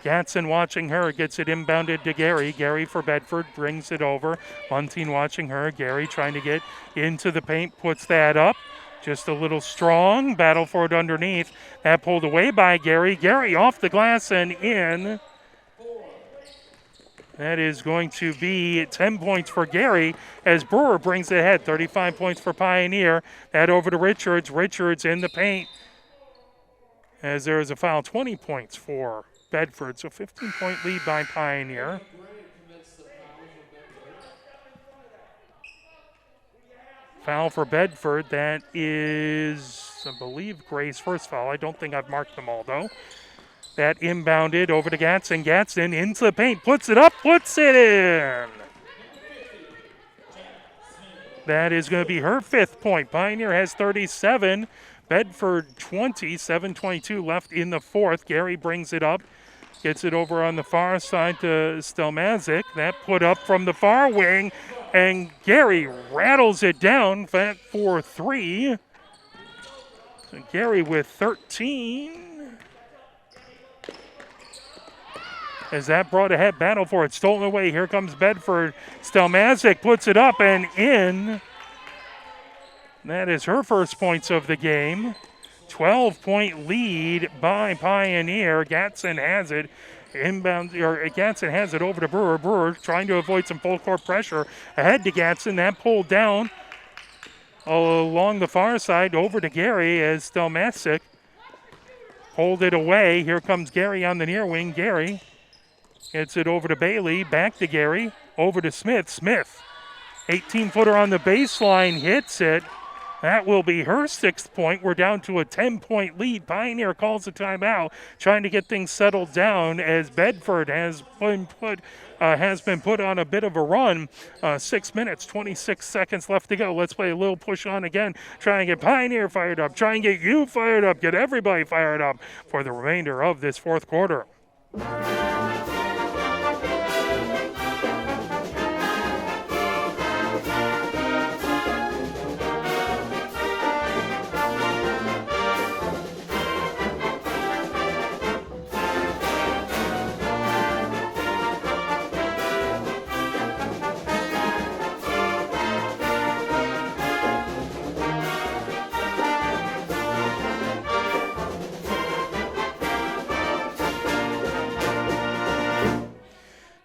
Gatson watching her, gets it inbounded to Gary. Gary for Bedford brings it over. Munting watching her. Gary trying to get into the paint, puts that up. Just a little strong. Battle for it underneath. That pulled away by Gary. Gary off the glass and in. That is going to be 10 points for Gary as Brewer brings it ahead. 35 points for Pioneer. That over to Richards. Richards in the paint as there is a foul. 20 points for Bedford. So 15-point lead by Pioneer. Foul for Bedford. That is, I believe, Gray's first foul. I don't think I've marked them all, though. That inbounded over to Gatson. Gatson into the paint, puts it up, puts it in. That is going to be her 5th point. Pioneer has 37. Bedford 20, 7:22 left in the fourth. Gary brings it up, gets it over on the far side to Stelmazic. That put up from the far wing, and Gary rattles it down for 3. So Gary with 13. As that brought ahead, battle for it, stolen away. Here comes Bedford. Stelmazic puts it up and in. That is her first points of the game. 12-point lead by Pioneer. Gatson has it. Gatson has it over to Brewer. Brewer trying to avoid some full court pressure. Ahead to Gatson. That pulled down along the far side over to Gary as Stelmazic pulled it away. Here comes Gary on the near wing. Gary gets it over to Bailey, back to Gary, over to Smith. Smith, 18-footer on the baseline, hits it. That will be her 6th point. We're down to a 10-point lead. Pioneer calls a timeout, trying to get things settled down as Bedford has been put on a bit of a run. 6 minutes, 26 seconds left to go. Let's play a little push on again. Try and get Pioneer fired up. Try and get you fired up. Get everybody fired up for the remainder of this fourth quarter.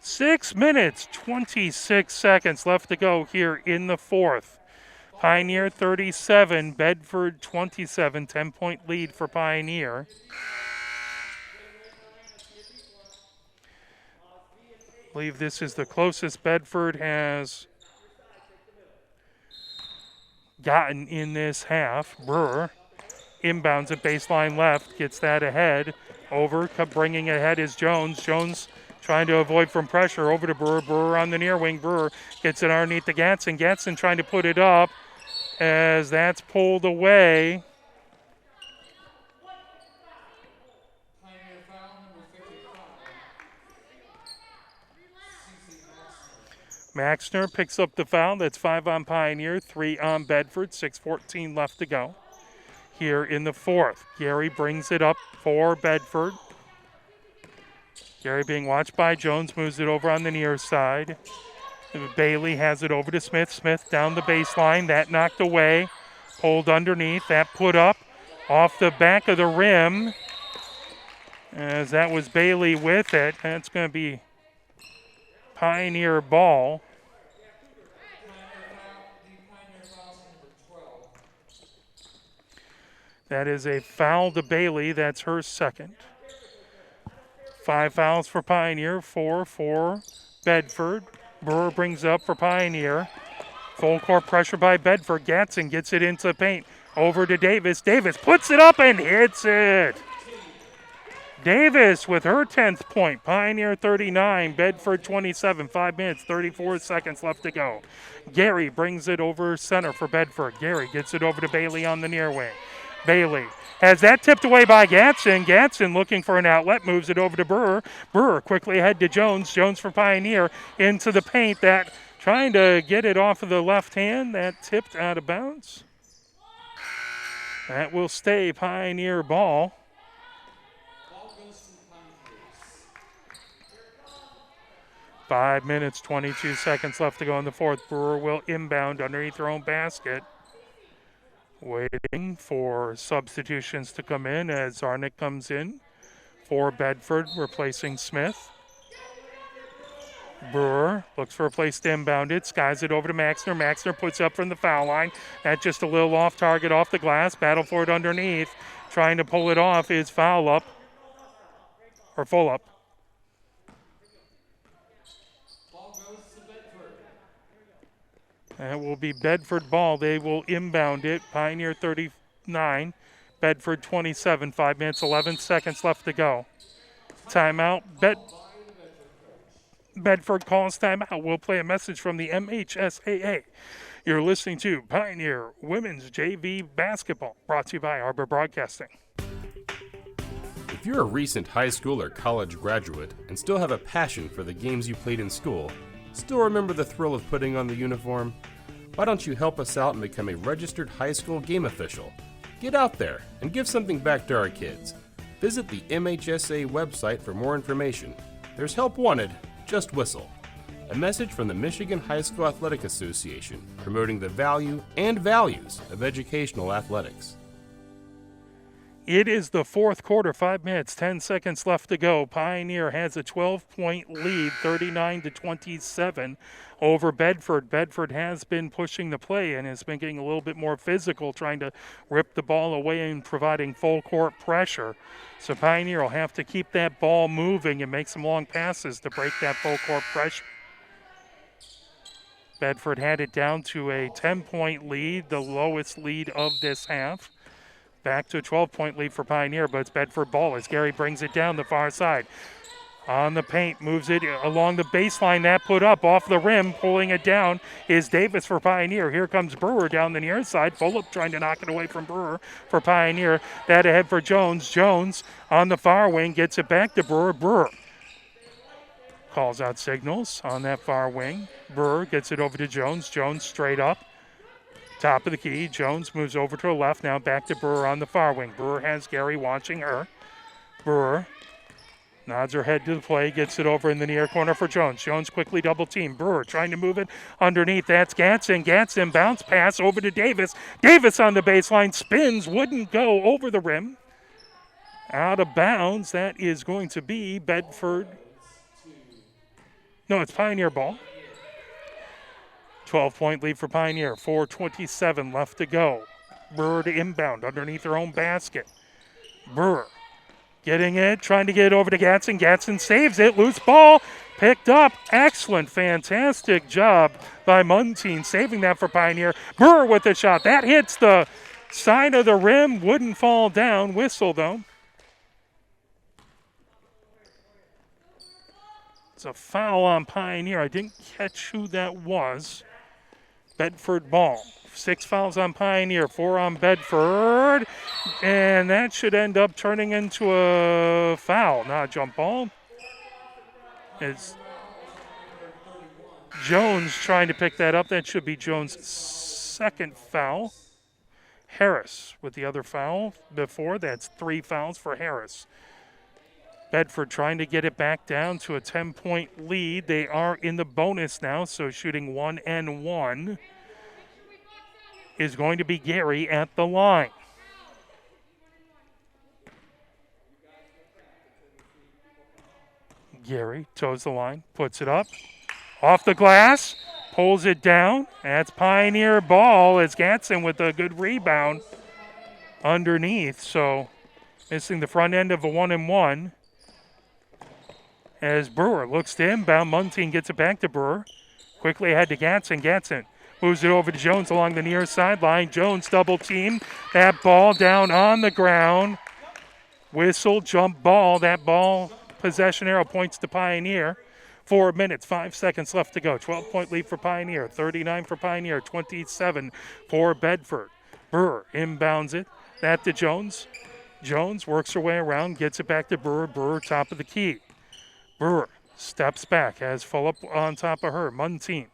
6 minutes, 26 seconds left to go here in the fourth. Pioneer 37, Bedford 27, 10-point lead for Pioneer. I believe this is the closest Bedford has gotten in this half. Brewer inbounds at baseline left, gets that ahead. Over, bringing ahead is Jones. Jones trying to avoid from pressure. Over to Brewer. Brewer on the near wing. Brewer gets it underneath the Gatson. Gatson trying to put it up as that's pulled away. Pioneer foul number 55. CC Maxner. Maxner picks up the foul. That's 5 on Pioneer, 3 on Bedford, 6:14 left to go here in the fourth. Gary brings it up for Bedford. Gary being watched by Jones, moves it over on the near side. Bailey has it over to Smith. Smith down the baseline. That knocked away. Pulled underneath. That put up off the back of the rim. As that was Bailey with it. That's going to be Pioneer ball. Pioneer foul number 12. That is a foul to Bailey. That's her second. 5 fouls for Pioneer, 4 for Bedford. Brewer brings up for Pioneer. Full court pressure by Bedford. Gatson gets it into the paint. Over to Davis. Davis puts it up and hits it. Davis with her 10th point. Pioneer 39, Bedford 27. 5 minutes, 34 seconds left to go. Gary brings it over center for Bedford. Gary gets it over to Bailey on the near wing. Bailey has that tipped away by Gatson. Gatson looking for an outlet, moves it over to Brewer. Brewer quickly ahead to Jones. Jones for Pioneer into the paint. That trying to get it off of the left hand. That tipped out of bounds. That will stay Pioneer ball. Ball goes to the Pioneers. 5 minutes, 22 seconds left to go in the fourth. Brewer will inbound underneath her own basket. Waiting for substitutions to come in as Zarnick comes in for Bedford, replacing Smith. Brewer looks for a place to inbound it, skies it over to Maxner. Maxner puts up from the foul line. That's just a little off target off the glass. Battle for it underneath. Trying to pull it off is foul up, or full up. Ball goes to Bedford. That will be Bedford ball. They will inbound it. Pioneer 39, Bedford 27. 5 minutes, 11 seconds left to go. Timeout. Bedford calls timeout. We'll play a message from the MHSAA. You're listening to Pioneer Women's JV Basketball, brought to you by Arbor Broadcasting. If you're a recent high school or college graduate and still have a passion for the games you played in school, still remember the thrill of putting on the uniform? Why don't you help us out and become a registered high school game official? Get out there and give something back to our kids. Visit the MHSA website for more information. There's help wanted, just whistle. A message from the Michigan High School Athletic Association, promoting the value and values of educational athletics. It is the fourth quarter, 5 minutes, 10 seconds left to go. Pioneer has a 12-point lead, 39-27 over Bedford. Bedford has been pushing the play and has been getting a little bit more physical, trying to rip the ball away and providing full court pressure. So Pioneer will have to keep that ball moving and make some long passes to break that full court pressure. Bedford had it down to a 10-point lead, the lowest lead of this half. Back to a 12-point lead for Pioneer, but it's Bedford ball as Gary brings it down the far side. On the paint, moves it along the baseline. That put up off the rim, pulling it down is Davis for Pioneer. Here comes Brewer down the near side. Fulop trying to knock it away from Brewer for Pioneer. That ahead for Jones. Jones on the far wing gets it back to Brewer. Brewer calls out signals on that far wing. Brewer gets it over to Jones. Jones straight up. Top of the key. Jones moves over to the left. Now back to Brewer on the far wing. Brewer has Gary watching her. Brewer nods her head to the play. Gets it over in the near corner for Jones. Jones quickly double team. Brewer trying to move it underneath. That's Gatson. Gatson bounce pass over to Davis. Davis on the baseline. Spins. Wouldn't go over the rim. Out of bounds. That is going to be Bedford. No, it's Pioneer ball. 12-point lead for Pioneer. 4:27 left to go. Brewer to inbound underneath her own basket. Brewer getting it, trying to get it over to Gatson. Gatson saves it. Loose ball picked up. Excellent, fantastic job by Muntean saving that for Pioneer. Brewer with the shot. That hits the side of the rim. Wouldn't fall down. Whistle, though. It's a foul on Pioneer. I didn't catch who that was. Bedford ball. 6 fouls on Pioneer, 4 on Bedford. And that should end up turning into a foul, not a jump ball. It's Jones trying to pick that up. That should be Jones' second foul. Harris with the other foul before. That's 3 fouls for Harris. Bedford trying to get it back down to a 10-point lead. They are in the bonus now, so shooting 1 and 1 is going to be Gary at the line. Gary toes the line, puts it up, off the glass, pulls it down. That's Pioneer ball as Gatson with a good rebound underneath. So missing the front end of a 1 and 1. As Brewer looks to inbound, Muntean gets it back to Brewer. Quickly ahead to Gatson. Gatson moves it over to Jones along the near sideline. Jones double team. That ball down on the ground. Whistle, jump ball. That ball possession arrow points to Pioneer. 4 minutes, 5 seconds left to go. 12-point lead for Pioneer. 39 for Pioneer. 27 for Bedford. Brewer inbounds it. That to Jones. Jones works her way around, gets it back to Brewer. Brewer top of the key. Brewer steps back, has Fulop on top of her. Muntean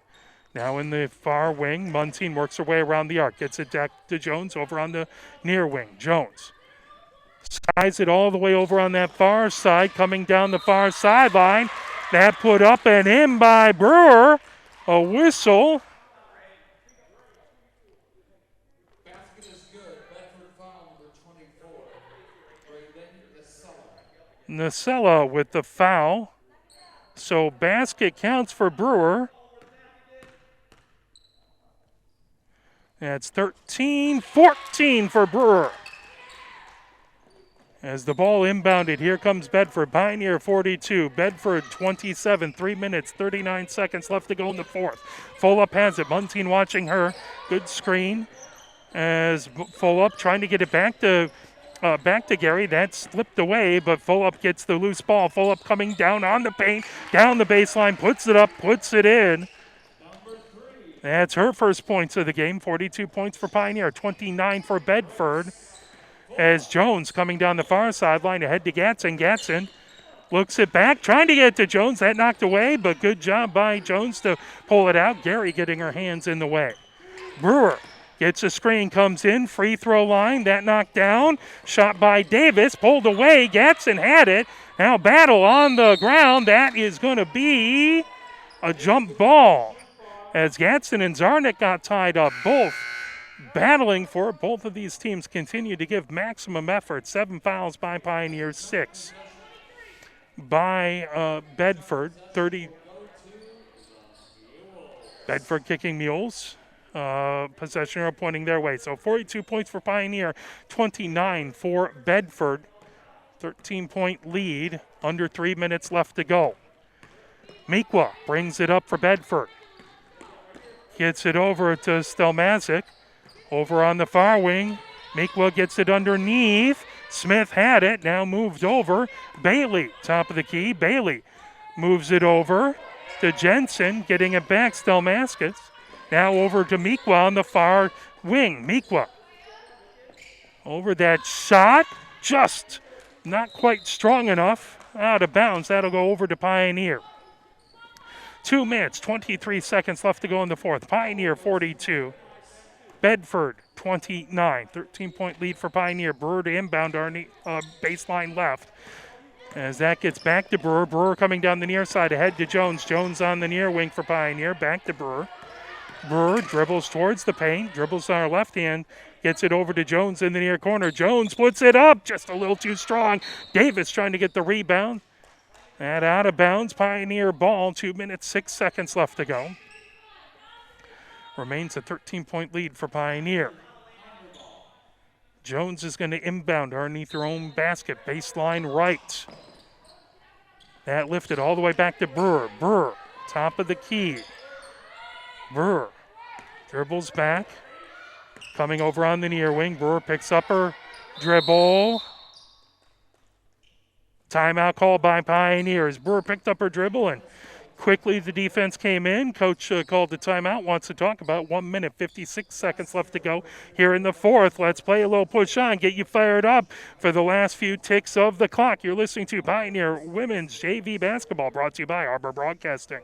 now in the far wing. Muntean works her way around the arc, gets it back to Jones over on the near wing. Jones skies it all the way over on that far side, coming down the far sideline. That put up and in by Brewer. A whistle. Basket is good. Bedford foul number 24. Braden Nasella. Nasella with the foul. So basket counts for Brewer. That's 13-14 for Brewer. As the ball inbounded, here comes Bedford. Pioneer 42, Bedford 27, 3 minutes, 39 seconds left to go in the fourth. Fulop has it. Muntean watching her. Good screen as Fulop trying to get it back to Gary. That slipped away, but Fulop gets the loose ball. Fulop coming down on the paint, down the baseline, puts it up, puts it in. That's her first points of the game. 42 points for Pioneer, 29 for Bedford. As Jones coming down the far sideline ahead to Gatson. Gatson looks it back, trying to get it to Jones. That knocked away, but good job by Jones to pull it out. Gary getting her hands in the way. Brewer gets a screen, comes in, free throw line. That knocked down. Shot by Davis, pulled away. Gatson had it. Now battle on the ground. That is going to be a jump ball. As Gatson and Zarnik got tied up, both battling for it. Both of these teams continue to give maximum effort. 7 fouls by Pioneer, 6 by Bedford. Bedford kicking mules. Possession arrow pointing their way. So 42 points for Pioneer, 29 for Bedford. 13-point lead, under 3 minutes left to go. Mikwa brings it up for Bedford. Gets it over to Stelmazic. Over on the far wing, Mikwa gets it underneath. Smith had it, now moved over. Bailey, top of the key. Bailey moves it over to Jensen, getting it back. Stelmaskis. Now over to Mikwa on the far wing. Mikwa over that shot, just not quite strong enough. Out of bounds, that'll go over to Pioneer. 2 minutes, 23 seconds left to go in the fourth. Pioneer 42. Bedford 29, 13-point lead for Pioneer. Brewer to inbound our baseline left. As that gets back to Brewer. Brewer coming down the near side ahead to Jones. Jones on the near wing for Pioneer. Back to Brewer. Brewer dribbles towards the paint. Dribbles on our left hand. Gets it over to Jones in the near corner. Jones puts it up. Just a little too strong. Davis trying to get the rebound. That out of bounds. Pioneer ball. 2 minutes, 6 seconds left to go. Remains a 13-point lead for Pioneer. Jones is going to inbound underneath her own basket. Baseline right. That lifted all the way back to Brewer. Brewer, top of the key. Brewer dribbles back. Coming over on the near wing. Brewer picks up her dribble. Timeout called by Pioneers. Brewer picked up her dribble and quickly the defense came in. Coach called the timeout, wants to talk about 1 minute, 56 seconds left to go here in the fourth. Let's play a little push on, get you fired up for the last few ticks of the clock. You're listening to Pioneer Women's JV Basketball, brought to you by Arbor Broadcasting.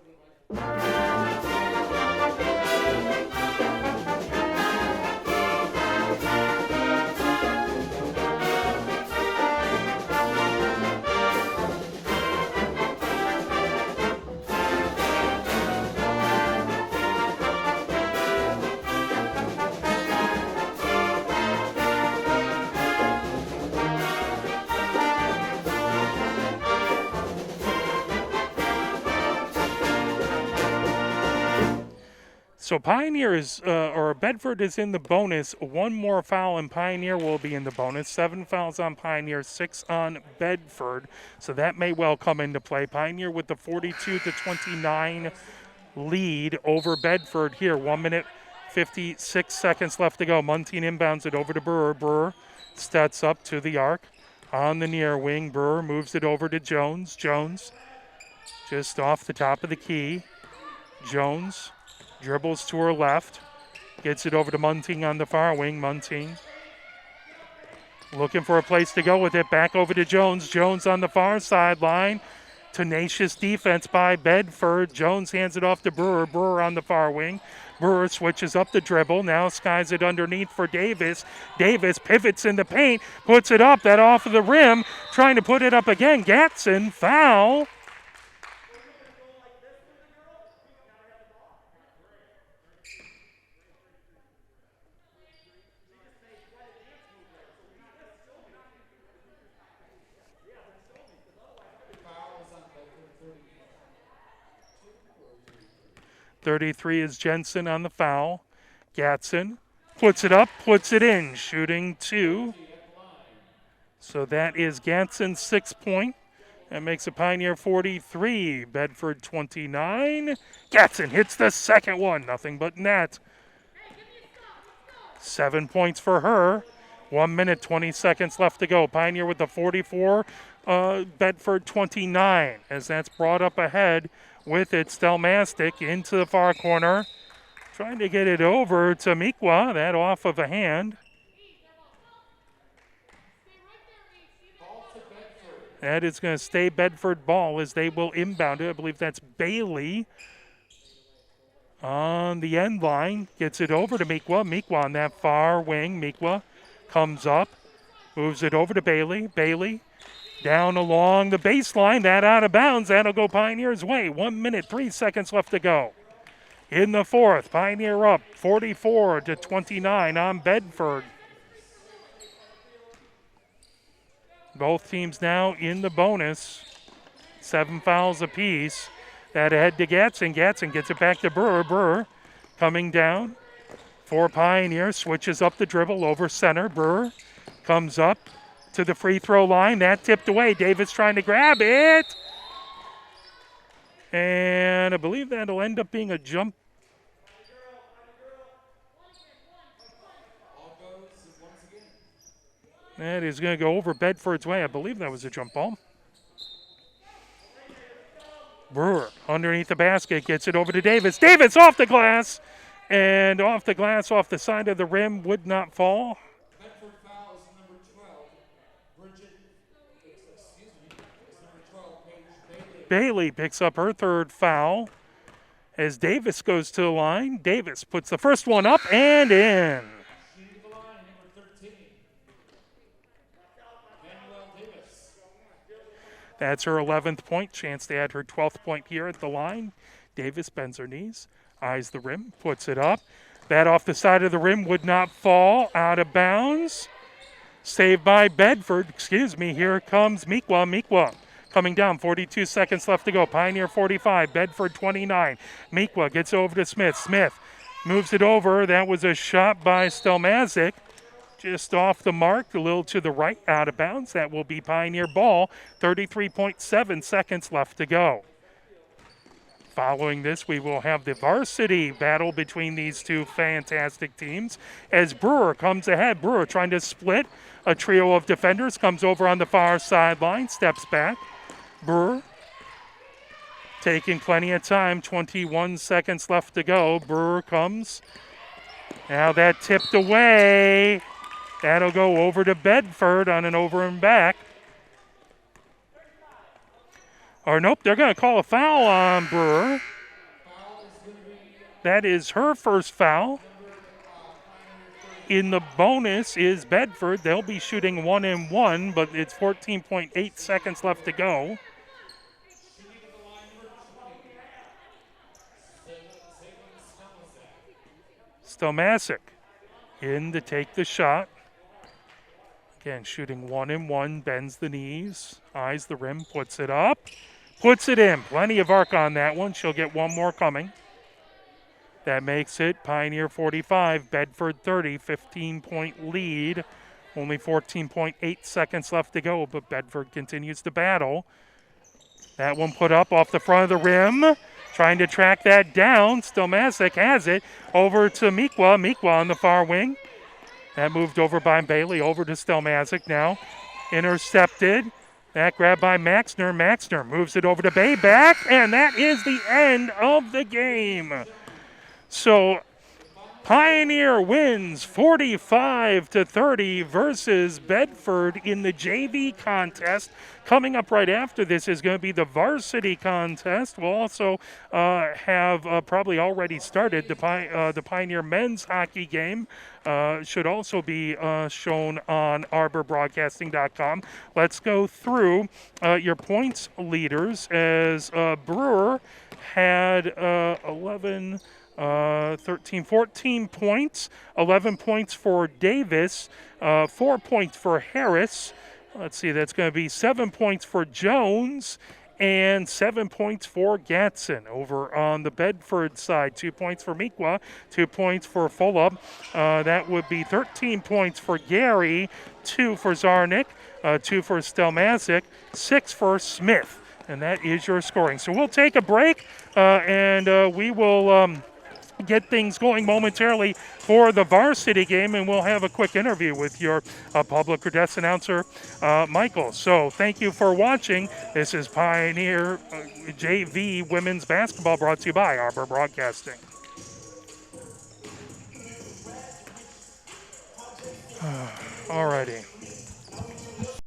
So Pioneer or Bedford is in the bonus. One more foul and Pioneer will be in the bonus. 7 fouls on Pioneer, 6 on Bedford. So that may well come into play. Pioneer with the 42-29 lead over Bedford here. 1 minute, 56 seconds left to go. Muntean inbounds it over to Brewer. Brewer steps up to the arc on the near wing. Brewer moves it over to Jones. Jones just off the top of the key. Jones dribbles to her left, gets it over to Munting on the far wing. Munting looking for a place to go with it. Back over to Jones. Jones on the far sideline. Tenacious defense by Bedford. Jones hands it off to Brewer. Brewer on the far wing. Brewer switches up the dribble. Now skies it underneath for Davis. Davis pivots in the paint, puts it up. That off of the rim. Trying to put it up again. Gatson, foul. Foul is on Bedford 33 is Jensen on the foul. Gatson puts it up, puts it in, shooting 2. So that is Gatson's 6 point. That makes a Pioneer 43, Bedford 29. Gatson hits the second one, nothing but net. 7 points for her. 1 minute, 20 seconds left to go. Pioneer with the 44, Bedford 29, as that's brought up ahead with it. Stelmastic into the far corner, trying to get it over to Miqua. That off of a hand. That is going to stay Bedford ball as they will inbound it. I believe that's Bailey on the end line. Gets it over to Miqua. Miqua on that far wing. Miqua comes up, moves it over to Bailey. Bailey down along the baseline. That out of bounds. That'll go Pioneer's way. 1 minute, 3 seconds left to go. In the fourth, Pioneer up 44-29 on Bedford. Both teams now in the bonus. 7 fouls apiece. That ahead to Gatson. Gatson gets it back to Brewer. Brewer coming down for Pioneer. Switches up the dribble over center. Brewer comes up to the free throw line. That tipped away. Davis trying to grab it. And I believe that'll end up being a jump. That is going to go over Bedford's way. I believe that was a jump ball. Brewer underneath the basket gets it over to Davis. Davis off the glass. And off the glass, off the side of the rim, would not fall. Bedford foul is number 12. Number 12, Paige Bailey picks up her third foul as Davis goes to the line. Davis puts the first one up and in. Shooting the line, number 13. Manuel Davis. That's her 11th point. Chance to add her 12th point here at the line. Davis bends her knees, eyes the rim, puts it up. That off the side of the rim would not fall. Out of bounds. Saved by Bedford. Excuse me. Here comes Miqua. Miqua coming down. 42 seconds left to go. Pioneer 45. Bedford 29. Miqua gets over to Smith. Smith moves it over. That was a shot by Stelmazic. Just off the mark, a little to the right, out of bounds. That will be Pioneer ball. 33.7 seconds left to go. Following this, we will have the varsity battle between these two fantastic teams as Brewer comes ahead. Brewer trying to split a trio of defenders, comes over on the far sideline, steps back. Brewer taking plenty of time, 21 seconds left to go. Brewer comes. Now that tipped away. That'll go over to Bedford on an over and back. Or nope, they're going to call a foul on Brewer. That is her first foul. In the bonus is Bedford. They'll be shooting 1-1, but it's 14.8 seconds left to go. Stelmasic in to take the shot. Again, shooting 1-1, bends the knees, eyes the rim, puts it up, puts it in. Plenty of arc on that one. She'll get one more coming. That makes it Pioneer 45, Bedford 30, 15-point lead. Only 14.8 seconds left to go, but Bedford continues to battle. That one put up off the front of the rim. Trying to track that down. Stelmasic has it over to Mikwa. Mikwa on the far wing. That moved over by Bailey, over to Stelmasic now. Intercepted. That grab by Maxner. Maxner moves it over to Bay back, and that is the end of the game. So Pioneer wins 45-30 versus Bedford in the JV contest. Coming up right after this is going to be the varsity contest. We'll also have probably already started the Pioneer men's hockey game. Should also be shown on arborbroadcasting.com. Let's go through your points leaders as Brewer had 11, 13, 14 points, 11 points for Davis, 4 points for Harris. Let's see, that's going to be 7 points for Jones and 7 points for Gatson. Over on the Bedford side, 2 points for Mikwa, 2 points for Fulop. That would be 13 points for Gary, 2 for Zarnik, 2 for Stelmasic, 6 for Smith. And that is your scoring. So we'll take a break and we will get things going momentarily for the varsity game, and we'll have a quick interview with your public address announcer, Michael. So thank you for watching. This is Pioneer JV Women's Basketball brought to you by Arbor Broadcasting. Alrighty.